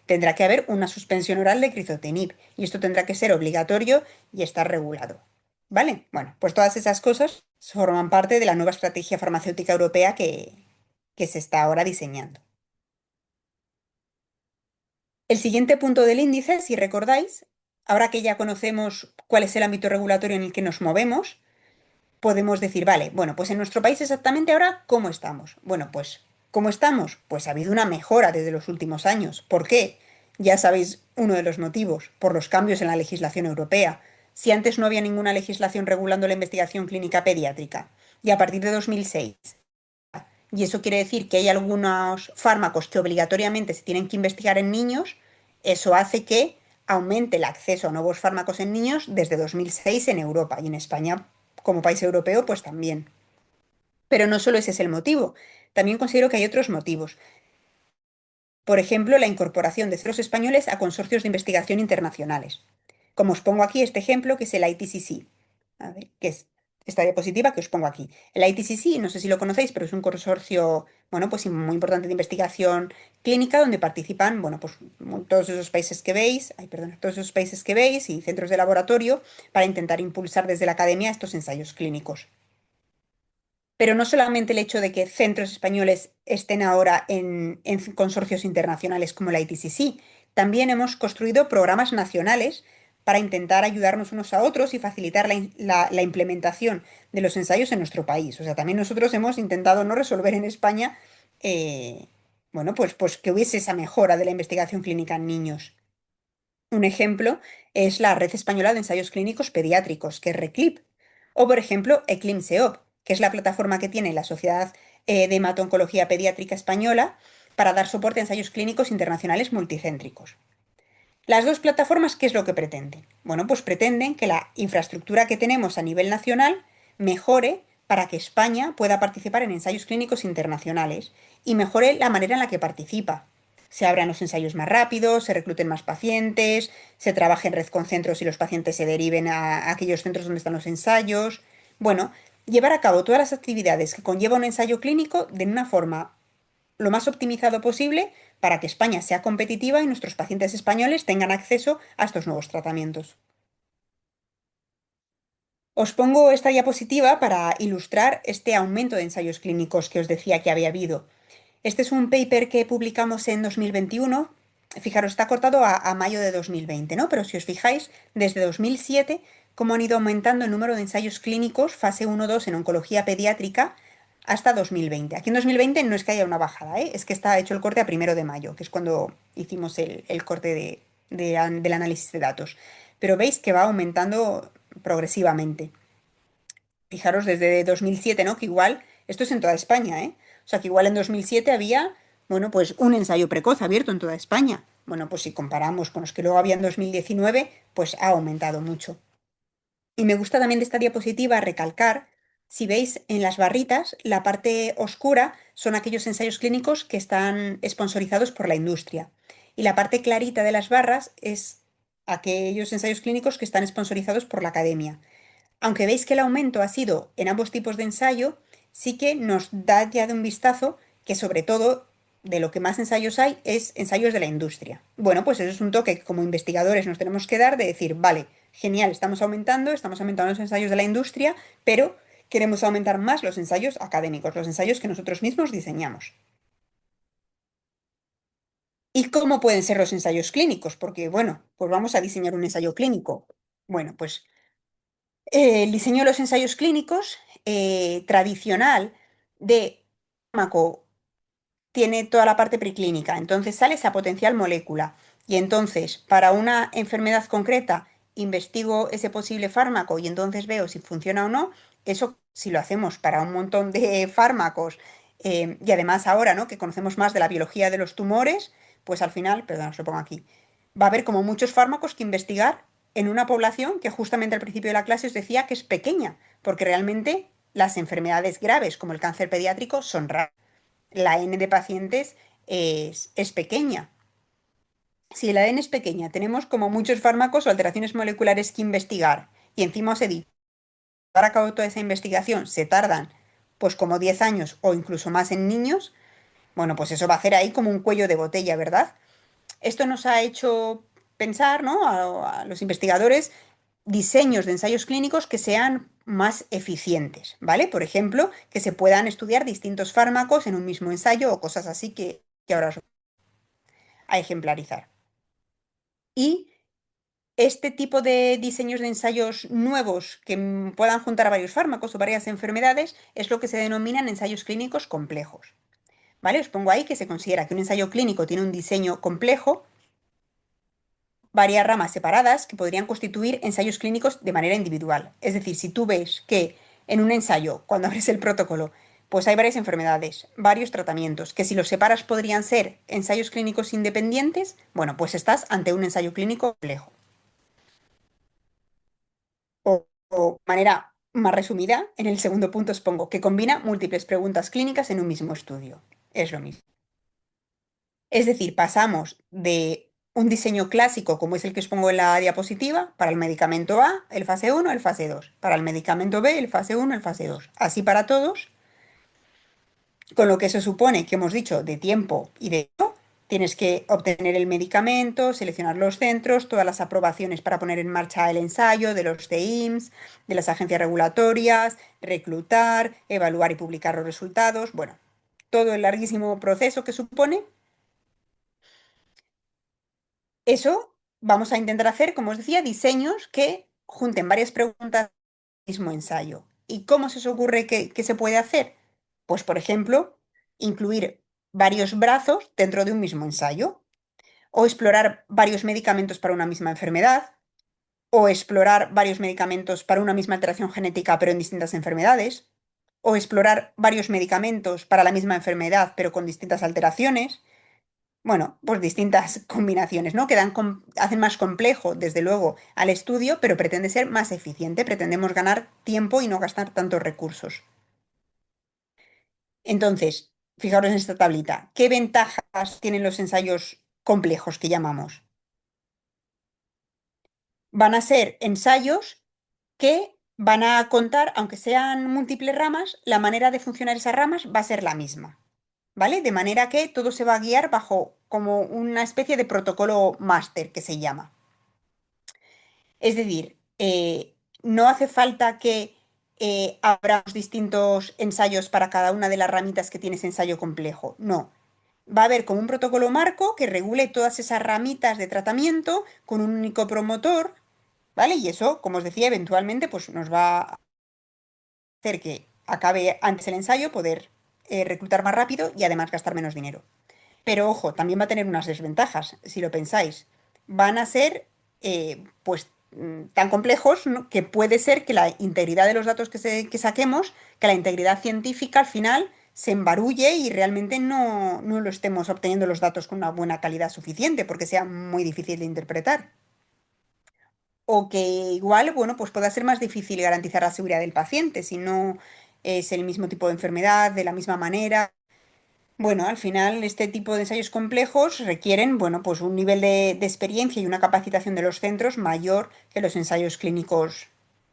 S1: Tendrá que haber una suspensión oral de crizotinib y esto tendrá que ser obligatorio y estar regulado. ¿Vale? Bueno, pues todas esas cosas forman parte de la nueva estrategia farmacéutica europea que se está ahora diseñando. El siguiente punto del índice, si recordáis, ahora que ya conocemos cuál es el ámbito regulatorio en el que nos movemos, podemos decir, vale, bueno, pues en nuestro país exactamente ahora, ¿cómo estamos? Bueno, pues, ¿cómo estamos? Pues ha habido una mejora desde los últimos años. ¿Por qué? Ya sabéis uno de los motivos, por los cambios en la legislación europea. Si antes no había ninguna legislación regulando la investigación clínica pediátrica, y a partir de 2006, y eso quiere decir que hay algunos fármacos que obligatoriamente se tienen que investigar en niños, eso hace que aumente el acceso a nuevos fármacos en niños desde 2006 en Europa y en España como país europeo pues también. Pero no solo ese es el motivo, también considero que hay otros motivos. Por ejemplo, la incorporación de centros españoles a consorcios de investigación internacionales. Como os pongo aquí este ejemplo, que es el ITCC. A ver, que es esta diapositiva que os pongo aquí. El ITCC, no sé si lo conocéis, pero es un consorcio, bueno, pues muy importante de investigación clínica donde participan, bueno, pues todos esos países que veis, ay, perdón, todos esos países que veis y centros de laboratorio para intentar impulsar desde la academia estos ensayos clínicos. Pero no solamente el hecho de que centros españoles estén ahora en consorcios internacionales como la ITCC, también hemos construido programas nacionales para intentar ayudarnos unos a otros y facilitar la implementación de los ensayos en nuestro país. O sea, también nosotros hemos intentado no resolver en España, eh, bueno, pues que hubiese esa mejora de la investigación clínica en niños. Un ejemplo es la Red Española de Ensayos Clínicos Pediátricos, que es RECLIP, o por ejemplo ECLIMSEOP, que es la plataforma que tiene la Sociedad de Hemato-Oncología Pediátrica Española para dar soporte a ensayos clínicos internacionales multicéntricos. Las dos plataformas, ¿qué es lo que pretenden? Bueno, pues pretenden que la infraestructura que tenemos a nivel nacional mejore para que España pueda participar en ensayos clínicos internacionales y mejore la manera en la que participa. Se abran los ensayos más rápidos, se recluten más pacientes, se trabaje en red con centros y los pacientes se deriven a aquellos centros donde están los ensayos. Bueno, llevar a cabo todas las actividades que conlleva un ensayo clínico de una forma lo más optimizado posible para que España sea competitiva y nuestros pacientes españoles tengan acceso a estos nuevos tratamientos. Os pongo esta diapositiva para ilustrar este aumento de ensayos clínicos que os decía que había habido. Este es un paper que publicamos en 2021. Fijaros, está cortado a mayo de 2020, ¿no? Pero si os fijáis, desde 2007, cómo han ido aumentando el número de ensayos clínicos fase 1-2 en oncología pediátrica hasta 2020. Aquí en 2020 no es que haya una bajada, ¿eh? Es que está hecho el corte a 1 de mayo, que es cuando hicimos el corte del análisis de datos. Pero veis que va aumentando progresivamente. Fijaros desde 2007, ¿no? Que igual, esto es en toda España, ¿eh? O sea, que igual en 2007 había, bueno, pues un ensayo precoz abierto en toda España. Bueno, pues si comparamos con los que luego había en 2019, pues ha aumentado mucho. Y me gusta también de esta diapositiva recalcar, si veis en las barritas, la parte oscura son aquellos ensayos clínicos que están sponsorizados por la industria. Y la parte clarita de las barras es aquellos ensayos clínicos que están sponsorizados por la academia. Aunque veis que el aumento ha sido en ambos tipos de ensayo, sí que nos da ya de un vistazo que sobre todo de lo que más ensayos hay es ensayos de la industria. Bueno, pues eso es un toque que como investigadores nos tenemos que dar de decir, vale, genial, estamos aumentando los ensayos de la industria, pero queremos aumentar más los ensayos académicos, los ensayos que nosotros mismos diseñamos. ¿Y cómo pueden ser los ensayos clínicos? Porque, bueno, pues vamos a diseñar un ensayo clínico. Bueno, pues el diseño de los ensayos clínicos tradicional de fármaco tiene toda la parte preclínica, entonces sale esa potencial molécula y entonces para una enfermedad concreta investigo ese posible fármaco y entonces veo si funciona o no. Eso si lo hacemos para un montón de fármacos y además ahora, ¿no? Que conocemos más de la biología de los tumores, pues al final, perdón, os lo pongo aquí, va a haber como muchos fármacos que investigar en una población que justamente al principio de la clase os decía que es pequeña, porque realmente las enfermedades graves como el cáncer pediátrico son raras. La N de pacientes es pequeña. Si la N es pequeña, tenemos como muchos fármacos o alteraciones moleculares que investigar y encima os he dicho, para a cabo toda esa investigación se tardan pues como 10 años o incluso más en niños, bueno, pues eso va a hacer ahí como un cuello de botella, ¿verdad? Esto nos ha hecho pensar, ¿no? A los investigadores diseños de ensayos clínicos que sean más eficientes, ¿vale? Por ejemplo, que se puedan estudiar distintos fármacos en un mismo ensayo o cosas así que ahora os voy a ejemplarizar. Y este tipo de diseños de ensayos nuevos que puedan juntar varios fármacos o varias enfermedades es lo que se denominan ensayos clínicos complejos, ¿vale? Os pongo ahí que se considera que un ensayo clínico tiene un diseño complejo, varias ramas separadas que podrían constituir ensayos clínicos de manera individual. Es decir, si tú ves que en un ensayo, cuando abres el protocolo, pues hay varias enfermedades, varios tratamientos, que si los separas podrían ser ensayos clínicos independientes, bueno, pues estás ante un ensayo clínico complejo. O manera más resumida, en el segundo punto os pongo que combina múltiples preguntas clínicas en un mismo estudio. Es lo mismo. Es decir, pasamos de un diseño clásico, como es el que os pongo en la diapositiva, para el medicamento A, el fase 1, el fase 2. Para el medicamento B, el fase 1, el fase 2. Así para todos, con lo que se supone que hemos dicho de tiempo y de dinero. Tienes que obtener el medicamento, seleccionar los centros, todas las aprobaciones para poner en marcha el ensayo de los de IMSS, de las agencias regulatorias, reclutar, evaluar y publicar los resultados. Bueno, todo el larguísimo proceso que supone eso. vamos a intentar hacer, como os decía, diseños que junten varias preguntas al mismo ensayo. ¿Y cómo se os ocurre que se puede hacer? Pues, por ejemplo, incluir varios brazos dentro de un mismo ensayo, o explorar varios medicamentos para una misma enfermedad, o explorar varios medicamentos para una misma alteración genética pero en distintas enfermedades, o explorar varios medicamentos para la misma enfermedad pero con distintas alteraciones. Bueno, pues distintas combinaciones, ¿no? Hacen más complejo, desde luego, al estudio, pero pretende ser más eficiente. Pretendemos ganar tiempo y no gastar tantos recursos. Entonces, fijaros en esta tablita. ¿Qué ventajas tienen los ensayos complejos que llamamos? Van a ser ensayos que van a contar, aunque sean múltiples ramas, la manera de funcionar esas ramas va a ser la misma, ¿vale? De manera que todo se va a guiar bajo como una especie de protocolo máster que se llama. Es decir, no hace falta que abramos distintos ensayos para cada una de las ramitas que tiene ese ensayo complejo. No. Va a haber como un protocolo marco que regule todas esas ramitas de tratamiento con un único promotor, ¿vale? Y eso, como os decía, eventualmente pues, nos va a hacer que acabe antes el ensayo, poder reclutar más rápido y además gastar menos dinero. Pero ojo, también va a tener unas desventajas, si lo pensáis. Van a ser, pues, tan complejos, ¿no? Que puede ser que la integridad de los datos que saquemos, que la integridad científica al final se embarulle y realmente no lo estemos obteniendo los datos con una buena calidad suficiente, porque sea muy difícil de interpretar. O que igual, bueno, pues pueda ser más difícil garantizar la seguridad del paciente si no es el mismo tipo de enfermedad, de la misma manera. Bueno, al final este tipo de ensayos complejos requieren, bueno, pues un nivel de experiencia y una capacitación de los centros mayor que los ensayos clínicos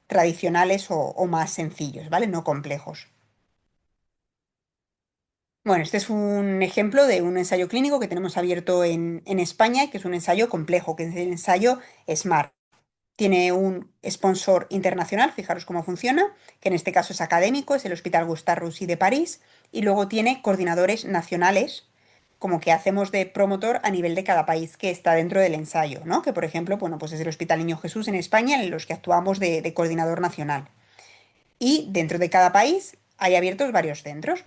S1: tradicionales o más sencillos, ¿vale? No complejos. Bueno, este es un ejemplo de un ensayo clínico que tenemos abierto en España, que es un ensayo complejo, que es el ensayo SMART. Tiene un sponsor internacional, fijaros cómo funciona, que en este caso es académico, es el Hospital Gustave Roussy de París, y luego tiene coordinadores nacionales, como que hacemos de promotor a nivel de cada país que está dentro del ensayo, ¿no? Que por ejemplo, bueno, pues es el Hospital Niño Jesús en España, en los que actuamos de coordinador nacional. Y dentro de cada país hay abiertos varios centros.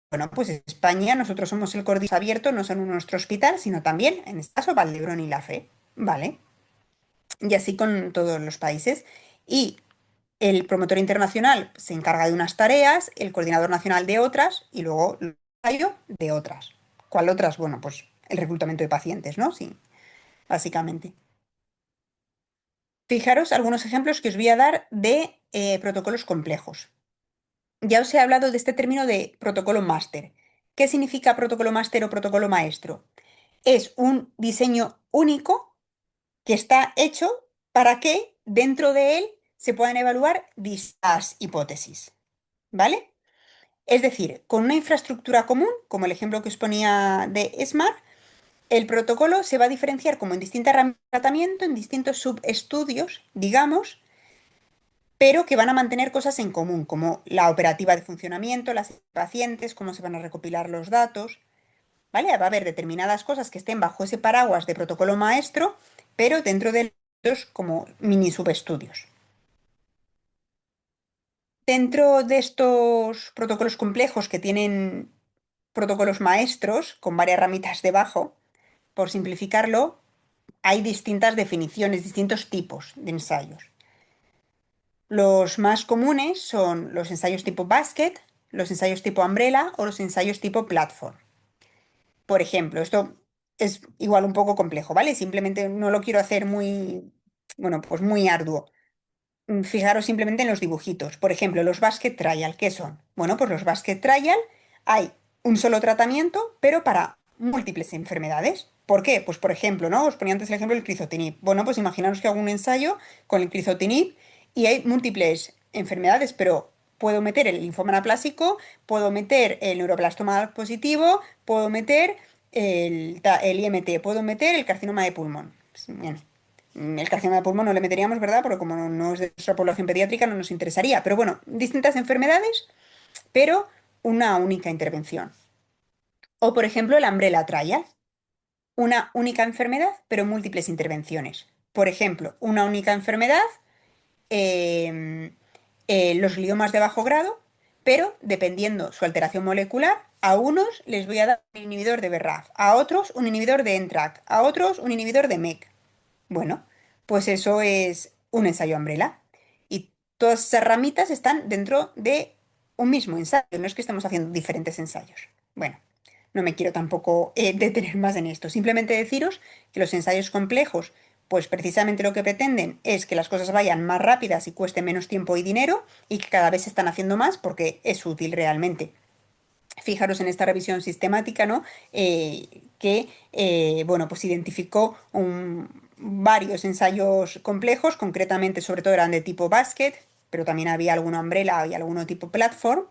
S1: Bueno, pues en España nosotros somos el coordinador abierto, no solo en nuestro hospital, sino también, en este caso, Valdebrón y La Fe, ¿vale? Y así con todos los países. Y el promotor internacional se encarga de unas tareas, el coordinador nacional de otras y luego el ensayo de otras. ¿Cuál otras? Bueno, pues el reclutamiento de pacientes, ¿no? Sí, básicamente. Fijaros algunos ejemplos que os voy a dar de protocolos complejos. Ya os he hablado de este término de protocolo máster. ¿Qué significa protocolo máster o protocolo maestro? Es un diseño único que está hecho para que dentro de él se puedan evaluar distintas hipótesis, ¿vale? Es decir, con una infraestructura común, como el ejemplo que os ponía de SMART, el protocolo se va a diferenciar como en distintas herramientas de tratamiento, en distintos subestudios, digamos, pero que van a mantener cosas en común, como la operativa de funcionamiento, las pacientes, cómo se van a recopilar los datos, ¿vale? Va a haber determinadas cosas que estén bajo ese paraguas de protocolo maestro, pero dentro de ellos como mini subestudios. Dentro de estos protocolos complejos que tienen protocolos maestros con varias ramitas debajo, por simplificarlo, hay distintas definiciones, distintos tipos de ensayos. Los más comunes son los ensayos tipo basket, los ensayos tipo umbrella o los ensayos tipo platform. Por ejemplo, esto es igual un poco complejo, ¿vale? Simplemente no lo quiero hacer muy, bueno, pues muy arduo. Fijaros simplemente en los dibujitos. Por ejemplo, los basket trial, ¿qué son? Bueno, pues los basket trial hay un solo tratamiento, pero para múltiples enfermedades. ¿Por qué? Pues por ejemplo, ¿no? Os ponía antes el ejemplo del crizotinib. Bueno, pues imaginaros que hago un ensayo con el crizotinib y hay múltiples enfermedades, pero puedo meter el linfoma anaplásico, puedo meter el neuroblastoma positivo, puedo meter el IMT, puedo meter el carcinoma de pulmón. Pues, bien, el carcinoma de pulmón no le meteríamos, ¿verdad? Porque como no es de nuestra población pediátrica, no nos interesaría. Pero bueno, distintas enfermedades, pero una única intervención. O, por ejemplo, el Umbrella Trial. una única enfermedad, pero múltiples intervenciones. Por ejemplo, una única enfermedad, em, los gliomas de bajo grado, pero dependiendo su alteración molecular, a unos les voy a dar un inhibidor de BRAF, a otros un inhibidor de NTRK, a otros un inhibidor de MEK. Bueno, pues eso es un ensayo umbrella. Y todas esas ramitas están dentro de un mismo ensayo, no es que estemos haciendo diferentes ensayos. Bueno, no me quiero tampoco detener más en esto. Simplemente deciros que los ensayos complejos, pues precisamente lo que pretenden es que las cosas vayan más rápidas y cueste menos tiempo y dinero y que cada vez se están haciendo más porque es útil realmente. Fijaros en esta revisión sistemática, ¿no? Que, bueno, pues identificó varios ensayos complejos, concretamente sobre todo eran de tipo basket, pero también había alguna umbrella y alguno tipo platform.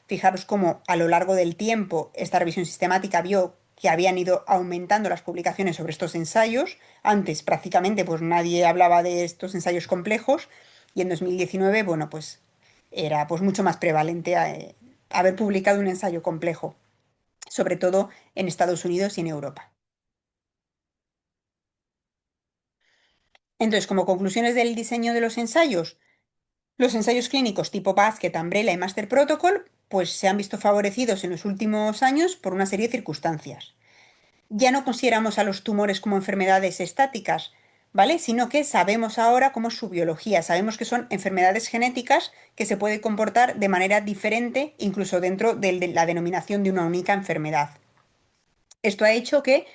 S1: Fijaros cómo a lo largo del tiempo esta revisión sistemática vio que habían ido aumentando las publicaciones sobre estos ensayos. Antes prácticamente pues nadie hablaba de estos ensayos complejos y en 2019, bueno, pues era pues mucho más prevalente haber publicado un ensayo complejo, sobre todo en Estados Unidos y en Europa. Entonces, como conclusiones del diseño de los ensayos clínicos tipo Basket, Umbrella y Master Protocol, pues se han visto favorecidos en los últimos años por una serie de circunstancias. Ya no consideramos a los tumores como enfermedades estáticas, ¿vale? Sino que sabemos ahora cómo es su biología, sabemos que son enfermedades genéticas que se pueden comportar de manera diferente, incluso dentro de la denominación de una única enfermedad. Esto ha hecho que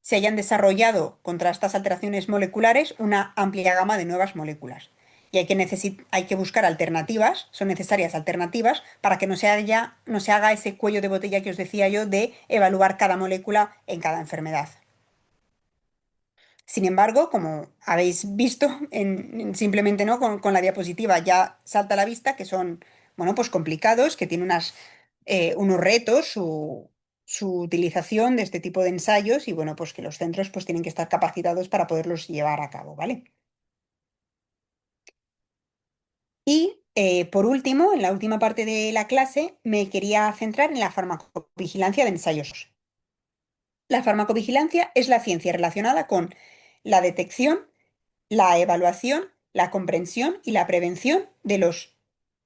S1: se hayan desarrollado contra estas alteraciones moleculares una amplia gama de nuevas moléculas. Y hay que buscar alternativas, son necesarias alternativas para que no se haga ese cuello de botella que os decía yo de evaluar cada molécula en cada enfermedad. Sin embargo, como habéis visto, simplemente no con la diapositiva ya salta a la vista que son, bueno, pues complicados, que tienen unos retos su utilización de este tipo de ensayos y bueno, pues que los centros pues tienen que estar capacitados para poderlos llevar a cabo, ¿vale? Y por último, en la última parte de la clase, me quería centrar en la farmacovigilancia de ensayos. La farmacovigilancia es la ciencia relacionada con la detección, la evaluación, la comprensión y la prevención de los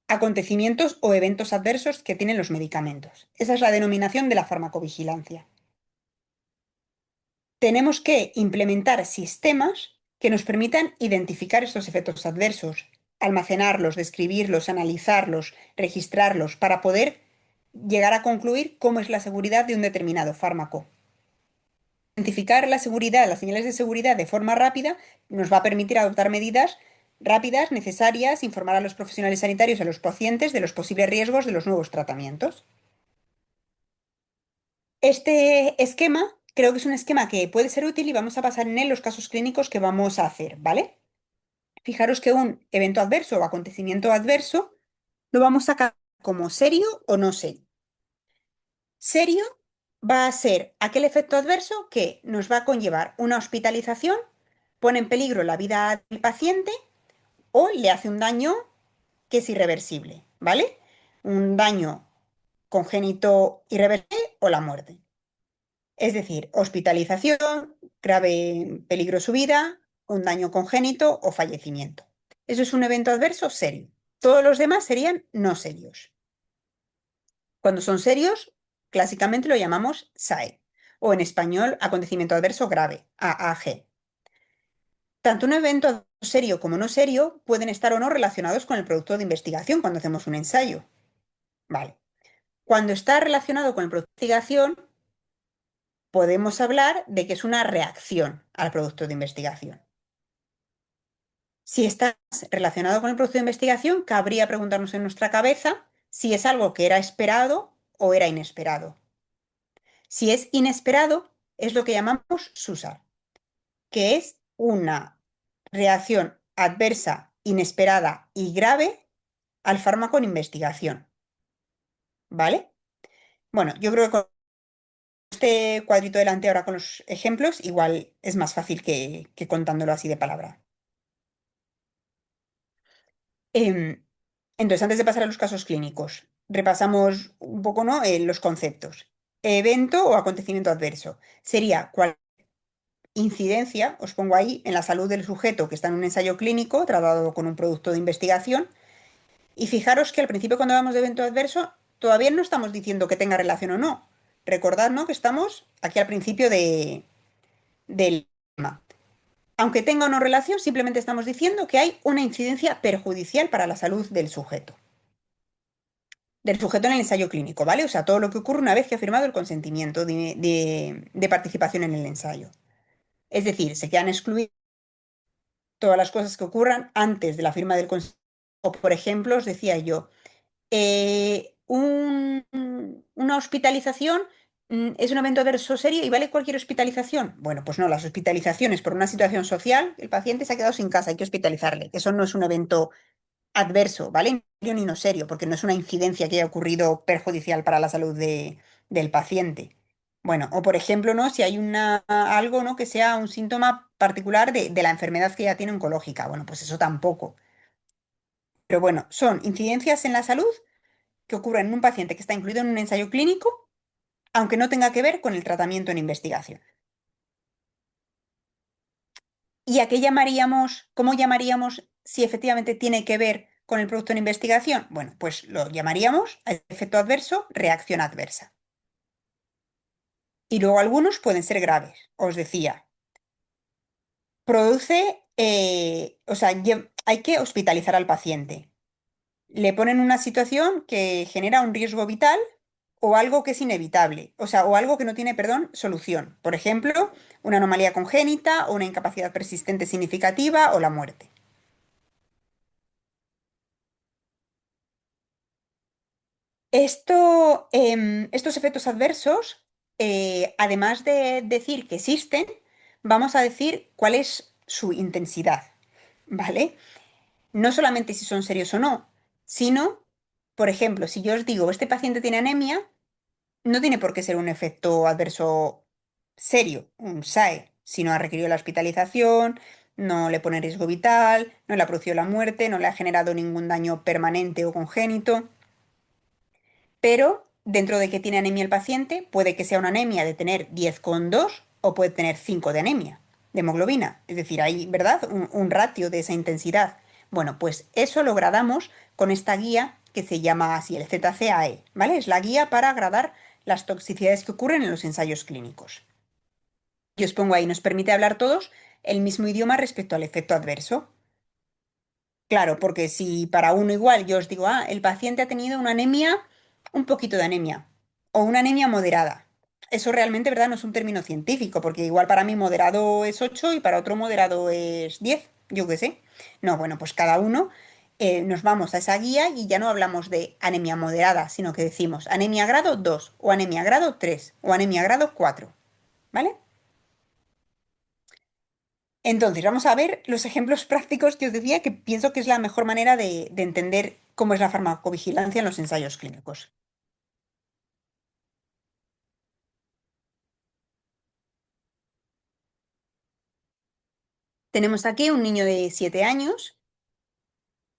S1: acontecimientos o eventos adversos que tienen los medicamentos. Esa es la denominación de la farmacovigilancia. Tenemos que implementar sistemas que nos permitan identificar estos efectos adversos, almacenarlos, describirlos, analizarlos, registrarlos, para poder llegar a concluir cómo es la seguridad de un determinado fármaco. Identificar la seguridad, las señales de seguridad de forma rápida nos va a permitir adoptar medidas rápidas, necesarias, informar a los profesionales sanitarios y a los pacientes de los posibles riesgos de los nuevos tratamientos. Este esquema creo que es un esquema que puede ser útil y vamos a pasar en él los casos clínicos que vamos a hacer, ¿vale? Fijaros que un evento adverso o acontecimiento adverso lo vamos a sacar como serio o no serio. Serio va a ser aquel efecto adverso que nos va a conllevar una hospitalización, pone en peligro la vida del paciente o le hace un daño que es irreversible, ¿vale? Un daño congénito irreversible o la muerte. Es decir, hospitalización, grave peligro su vida, un daño congénito o fallecimiento. Eso es un evento adverso serio. Todos los demás serían no serios. Cuando son serios, clásicamente lo llamamos SAE, o en español, acontecimiento adverso grave, AAG. Tanto un evento serio como no serio pueden estar o no relacionados con el producto de investigación cuando hacemos un ensayo. Vale. Cuando está relacionado con el producto de investigación, podemos hablar de que es una reacción al producto de investigación. Si está relacionado con el producto de investigación, cabría preguntarnos en nuestra cabeza si es algo que era esperado o era inesperado. Si es inesperado, es lo que llamamos SUSAR, que es una reacción adversa, inesperada y grave al fármaco en investigación. ¿Vale? Bueno, yo creo que con este cuadrito delante ahora con los ejemplos, igual es más fácil que contándolo así de palabra. Em, entonces, antes de pasar a los casos clínicos, repasamos un poco, ¿no? Los conceptos. Evento o acontecimiento adverso. Sería incidencia, os pongo ahí, en la salud del sujeto que está en un ensayo clínico tratado con un producto de investigación. Y fijaros que al principio cuando hablamos de evento adverso, todavía no estamos diciendo que tenga relación o no. Recordad, ¿no? Que estamos aquí al principio del tema. Aunque tenga o no relación, simplemente estamos diciendo que hay una incidencia perjudicial para la salud del sujeto en el ensayo clínico, ¿vale? O sea, todo lo que ocurre una vez que ha firmado el consentimiento de participación en el ensayo. Es decir, se quedan excluidas todas las cosas que ocurran antes de la firma del consentimiento. O, por ejemplo, os decía yo, una hospitalización es un evento adverso serio y vale cualquier hospitalización. Bueno, pues no, las hospitalizaciones por una situación social, el paciente se ha quedado sin casa, hay que hospitalizarle. Eso no es un evento adverso, ¿vale? Ni serio ni no serio, porque no es una incidencia que haya ocurrido perjudicial para la salud del paciente. Bueno, o por ejemplo, ¿no? Si hay algo, ¿no? Que sea un síntoma particular de la enfermedad que ya tiene oncológica. Bueno, pues eso tampoco. Pero bueno, son incidencias en la salud que ocurren en un paciente que está incluido en un ensayo clínico, aunque no tenga que ver con el tratamiento en investigación. ¿Y a qué llamaríamos, cómo llamaríamos si efectivamente tiene que ver con el producto en investigación? Bueno, pues lo llamaríamos a efecto adverso, reacción adversa. Y luego algunos pueden ser graves. Os decía, produce, o sea, hay que hospitalizar al paciente. Le ponen una situación que genera un riesgo vital o algo que es inevitable, o sea, o algo que no tiene, perdón, solución. Por ejemplo, una anomalía congénita o una incapacidad persistente significativa o la muerte. Estos efectos adversos, además de decir que existen, vamos a decir cuál es su intensidad, ¿vale? No solamente si son serios o no, sino, por ejemplo, si yo os digo, este paciente tiene anemia, no tiene por qué ser un efecto adverso serio, un SAE, si no ha requerido la hospitalización, no le pone riesgo vital, no le ha producido la muerte, no le ha generado ningún daño permanente o congénito. Pero dentro de que tiene anemia el paciente, puede que sea una anemia de tener 10,2 o puede tener 5 de anemia, de hemoglobina. Es decir, hay, ¿verdad? Un ratio de esa intensidad. Bueno, pues eso lo gradamos con esta guía que se llama así, el ZCAE, ¿vale? Es la guía para gradar las toxicidades que ocurren en los ensayos clínicos. Yo os pongo ahí, nos permite hablar todos el mismo idioma respecto al efecto adverso. Claro, porque si para uno igual yo os digo, el paciente ha tenido una anemia, un poquito de anemia, o una anemia moderada. Eso realmente, ¿verdad? No es un término científico, porque igual para mí moderado es 8 y para otro moderado es 10, yo qué sé. No, bueno, pues cada uno nos vamos a esa guía y ya no hablamos de anemia moderada, sino que decimos anemia grado 2 o anemia grado 3 o anemia grado 4, ¿vale? Entonces, vamos a ver los ejemplos prácticos que os decía que pienso que es la mejor manera de entender cómo es la farmacovigilancia en los ensayos clínicos. Tenemos aquí un niño de 7 años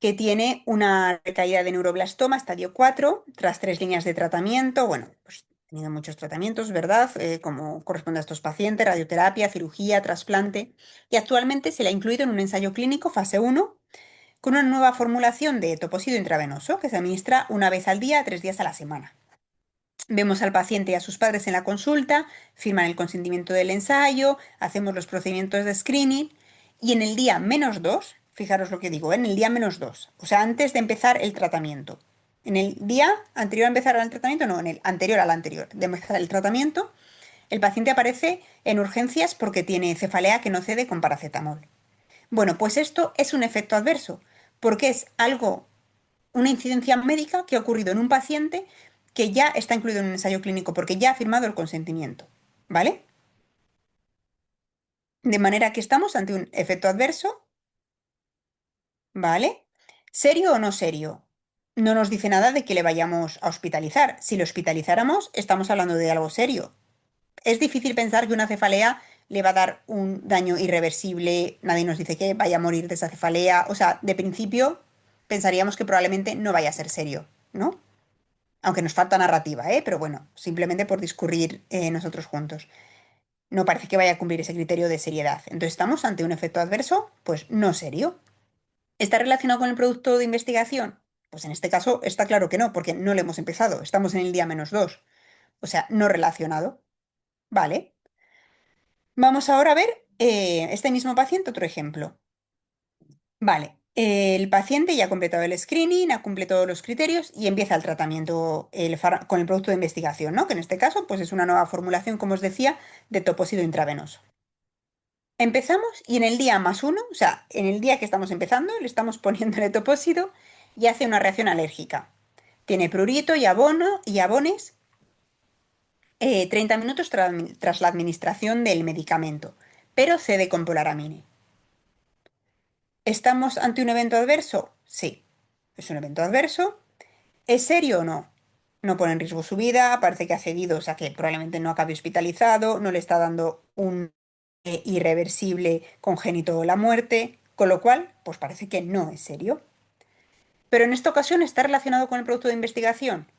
S1: que tiene una recaída de neuroblastoma estadio 4 tras 3 líneas de tratamiento. Bueno, pues ha tenido muchos tratamientos, ¿verdad? Como corresponde a estos pacientes, radioterapia, cirugía, trasplante. Y actualmente se le ha incluido en un ensayo clínico fase 1 con una nueva formulación de toposído intravenoso que se administra una vez al día, 3 días a la semana. Vemos al paciente y a sus padres en la consulta, firman el consentimiento del ensayo, hacemos los procedimientos de screening y en el día -2, fijaros lo que digo, en el día -2, o sea, antes de empezar el tratamiento. En el día anterior a empezar el tratamiento, no, en el anterior al anterior de empezar el tratamiento, el paciente aparece en urgencias porque tiene cefalea que no cede con paracetamol. Bueno, pues esto es un efecto adverso, porque es algo, una incidencia médica que ha ocurrido en un paciente que ya está incluido en un ensayo clínico porque ya ha firmado el consentimiento, ¿vale? De manera que estamos ante un efecto adverso, ¿vale? ¿Serio o no serio? No nos dice nada de que le vayamos a hospitalizar. Si lo hospitalizáramos, estamos hablando de algo serio. Es difícil pensar que una cefalea le va a dar un daño irreversible, nadie nos dice que vaya a morir de esa cefalea, o sea, de principio pensaríamos que probablemente no vaya a ser serio, ¿no? Aunque nos falta narrativa, ¿eh? Pero bueno, simplemente por discurrir nosotros juntos. no parece que vaya a cumplir ese criterio de seriedad. Entonces estamos ante un efecto adverso, pues no serio. ¿Está relacionado con el producto de investigación? Pues en este caso está claro que no, porque no lo hemos empezado. Estamos en el día -2. O sea, no relacionado. Vale. Vamos ahora a ver este mismo paciente, otro ejemplo. Vale. El paciente ya ha completado el screening, ha cumplido todos los criterios y empieza el tratamiento con el producto de investigación, ¿no? Que en este caso, pues es una nueva formulación, como os decía, de topósido intravenoso. Empezamos y en el día +1, o sea, en el día que estamos empezando, le estamos poniendo el etopósido y hace una reacción alérgica. Tiene prurito y abono y abones 30 minutos tras la administración del medicamento, pero cede con polaramine. ¿Estamos ante un evento adverso? Sí, es un evento adverso. ¿Es serio o no? No pone en riesgo su vida, parece que ha cedido, o sea que probablemente no acabe hospitalizado, no le está dando un irreversible congénito o la muerte, con lo cual, pues parece que no es serio. Pero en esta ocasión está relacionado con el producto de investigación.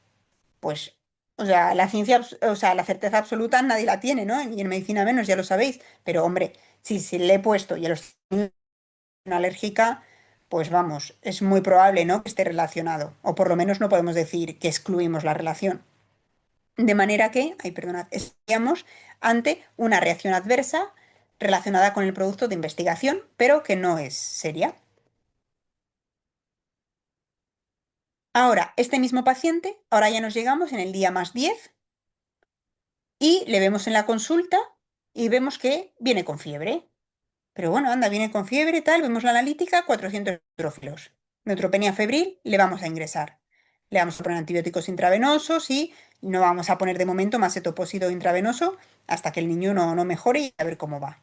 S1: Pues, o sea, la ciencia, o sea, la certeza absoluta nadie la tiene, ¿no? Y en medicina menos, ya lo sabéis. Pero, hombre, si le he puesto y a los una alérgica, pues vamos, es muy probable, ¿no? Que esté relacionado. O por lo menos no podemos decir que excluimos la relación. De manera que, ay, perdonad, estaríamos ante una reacción adversa relacionada con el producto de investigación, pero que no es seria. Ahora, este mismo paciente, ahora ya nos llegamos en el día +10 y le vemos en la consulta y vemos que viene con fiebre. Pero bueno, anda, viene con fiebre, tal, vemos la analítica, 400 neutrófilos. Neutropenia febril, le vamos a ingresar. Le vamos a poner antibióticos intravenosos y no vamos a poner de momento más etopósido intravenoso hasta que el niño no mejore y a ver cómo va.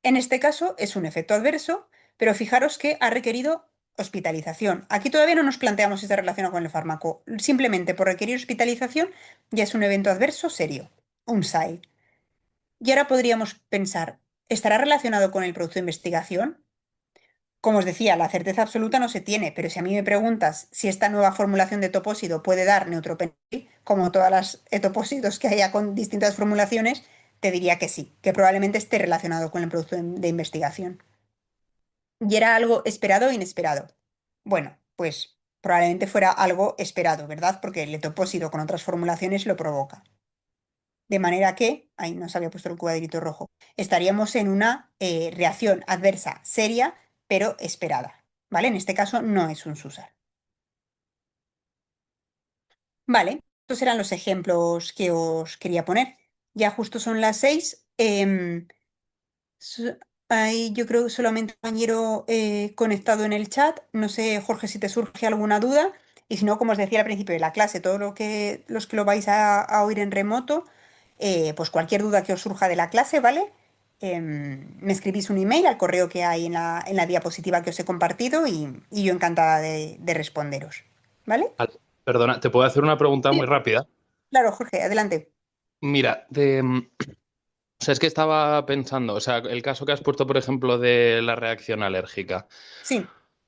S1: En este caso es un efecto adverso, pero fijaros que ha requerido hospitalización. Aquí todavía no nos planteamos si está relacionado con el fármaco. Simplemente por requerir hospitalización ya es un evento adverso serio, un SAI. Y ahora podríamos pensar, ¿estará relacionado con el producto de investigación? Como os decía, la certeza absoluta no se tiene, pero si a mí me preguntas si esta nueva formulación de topósido puede dar neutropenia, como todas las etopósidos que haya con distintas formulaciones, te diría que sí, que probablemente esté relacionado con el producto de investigación. ¿Y era algo esperado o inesperado? Bueno, pues probablemente fuera algo esperado, ¿verdad? Porque el etopósido con otras formulaciones lo provoca. De manera que, ahí nos había puesto el cuadrito rojo, estaríamos en una reacción adversa seria, pero esperada. ¿Vale? En este caso no es un SUSAR. Vale, estos eran los ejemplos que os quería poner. Ya justo son las 6. So- Hay, yo creo que solamente un compañero conectado en el chat. No sé, Jorge, si te surge alguna duda. Y si no, como os decía al principio de la clase, todo lo que los que lo vais a oír en remoto, pues cualquier duda que os surja de la clase, ¿vale? Me escribís un email al correo que hay en la diapositiva que os he compartido y yo encantada de responderos. ¿Vale?
S2: Perdona, ¿te puedo hacer una pregunta muy
S1: Sí,
S2: rápida?
S1: claro, Jorge, adelante.
S2: Mira, o sea, es que estaba pensando, o sea, el caso que has puesto, por ejemplo, de la reacción alérgica.
S1: Sí.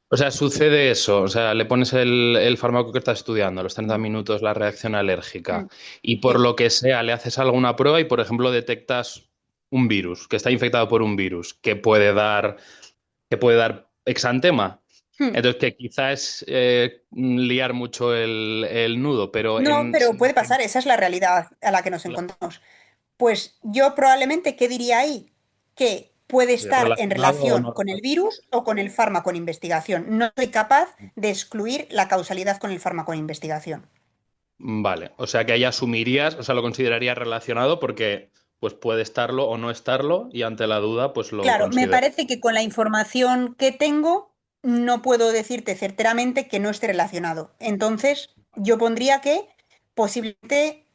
S2: O sea, sucede eso, o sea, le pones el fármaco que estás estudiando, a los 30 minutos la reacción alérgica,
S1: Mm,
S2: y por
S1: sí.
S2: lo que sea, le haces alguna prueba y, por ejemplo, detectas un virus, que está infectado por un virus, que puede dar exantema.
S1: Mm.
S2: Entonces, que quizás es liar mucho el nudo, pero
S1: No,
S2: en...
S1: pero puede pasar, esa es la realidad a la que nos encontramos. Pues yo probablemente, ¿qué diría ahí? Que puede estar en
S2: ¿Relacionado o
S1: relación
S2: no
S1: con el
S2: relacionado?
S1: virus o con el fármaco en investigación. No soy capaz de excluir la causalidad con el fármaco en investigación.
S2: Vale, o sea que ahí asumirías, o sea, lo considerarías relacionado porque pues puede estarlo o no estarlo y ante la duda pues lo
S1: Claro, me
S2: considero.
S1: parece que con la información que tengo no puedo decirte certeramente que no esté relacionado. Entonces, yo pondría que posiblemente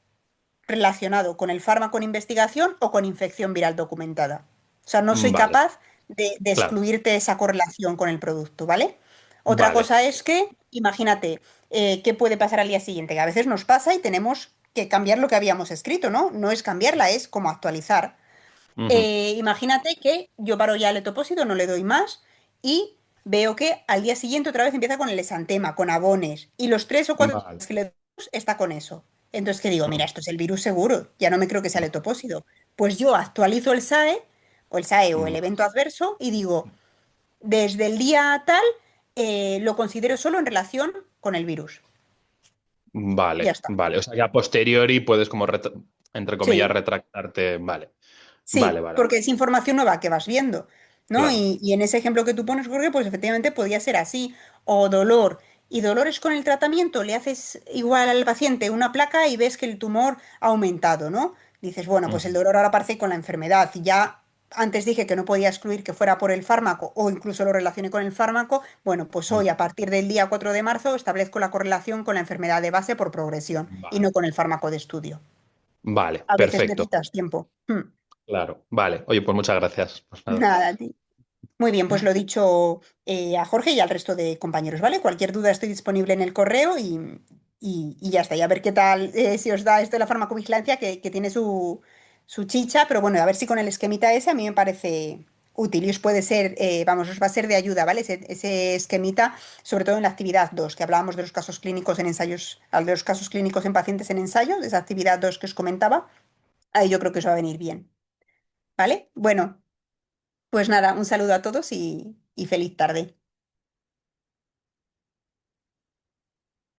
S1: relacionado con el fármaco en investigación o con infección viral documentada. O sea, no soy
S2: Vale,
S1: capaz de
S2: claro,
S1: excluirte esa correlación con el producto, ¿vale? Otra
S2: vale.
S1: cosa es que, imagínate, ¿qué puede pasar al día siguiente? Que a veces nos pasa y tenemos que cambiar lo que habíamos escrito, ¿no? No es cambiarla, es como actualizar.
S2: Ujú.
S1: Imagínate que yo paro ya el etopósito, no le doy más y veo que al día siguiente otra vez empieza con el exantema, con abones y los 3 o 4 días
S2: Vale,
S1: que le damos está con eso. Entonces, ¿qué digo? Mira,
S2: Mm,
S1: esto es el virus seguro, ya no me creo que sea el etopósido. Pues yo actualizo el SAE, o el SAE o el
S2: mm,
S1: evento adverso, y digo, desde el día tal, lo considero solo en relación con el virus. Ya
S2: vale,
S1: está.
S2: vale. O sea, ya a posteriori puedes como, entre comillas,
S1: Sí,
S2: retractarte. Vale, vale,
S1: sí,
S2: vale, vale.
S1: porque es información nueva que vas viendo, ¿no?
S2: Claro.
S1: Y en ese ejemplo que tú pones, Jorge, pues efectivamente podía ser así. O dolor. Y dolores con el tratamiento, le haces igual al paciente una placa y ves que el tumor ha aumentado, ¿no? Dices, bueno, pues el
S2: Ujú,
S1: dolor ahora aparece con la enfermedad. Y ya antes dije que no podía excluir que fuera por el fármaco o incluso lo relacioné con el fármaco. Bueno, pues hoy, a
S2: ujú.
S1: partir del día 4 de marzo, establezco la correlación con la enfermedad de base por progresión y
S2: Vale,
S1: no con el fármaco de estudio.
S2: vale,
S1: A veces
S2: perfecto.
S1: necesitas tiempo.
S2: Claro, vale. Oye, pues muchas gracias. Pues nada.
S1: Nada, tío. Muy bien, pues lo dicho a Jorge y al resto de compañeros, ¿vale? Cualquier duda estoy disponible en el correo y ya está. Y a ver qué tal si os da esto de la farmacovigilancia, que tiene su chicha, pero bueno, a ver si con el esquemita ese a mí me parece útil y os puede ser, vamos, os va a ser de ayuda, ¿vale? Ese esquemita, sobre todo en la actividad 2 que hablábamos de los casos clínicos en ensayos, de los casos clínicos en pacientes en ensayos, esa actividad 2 que os comentaba, ahí yo creo que os va a venir bien, ¿vale? Bueno. Pues nada, un saludo a todos y feliz tarde.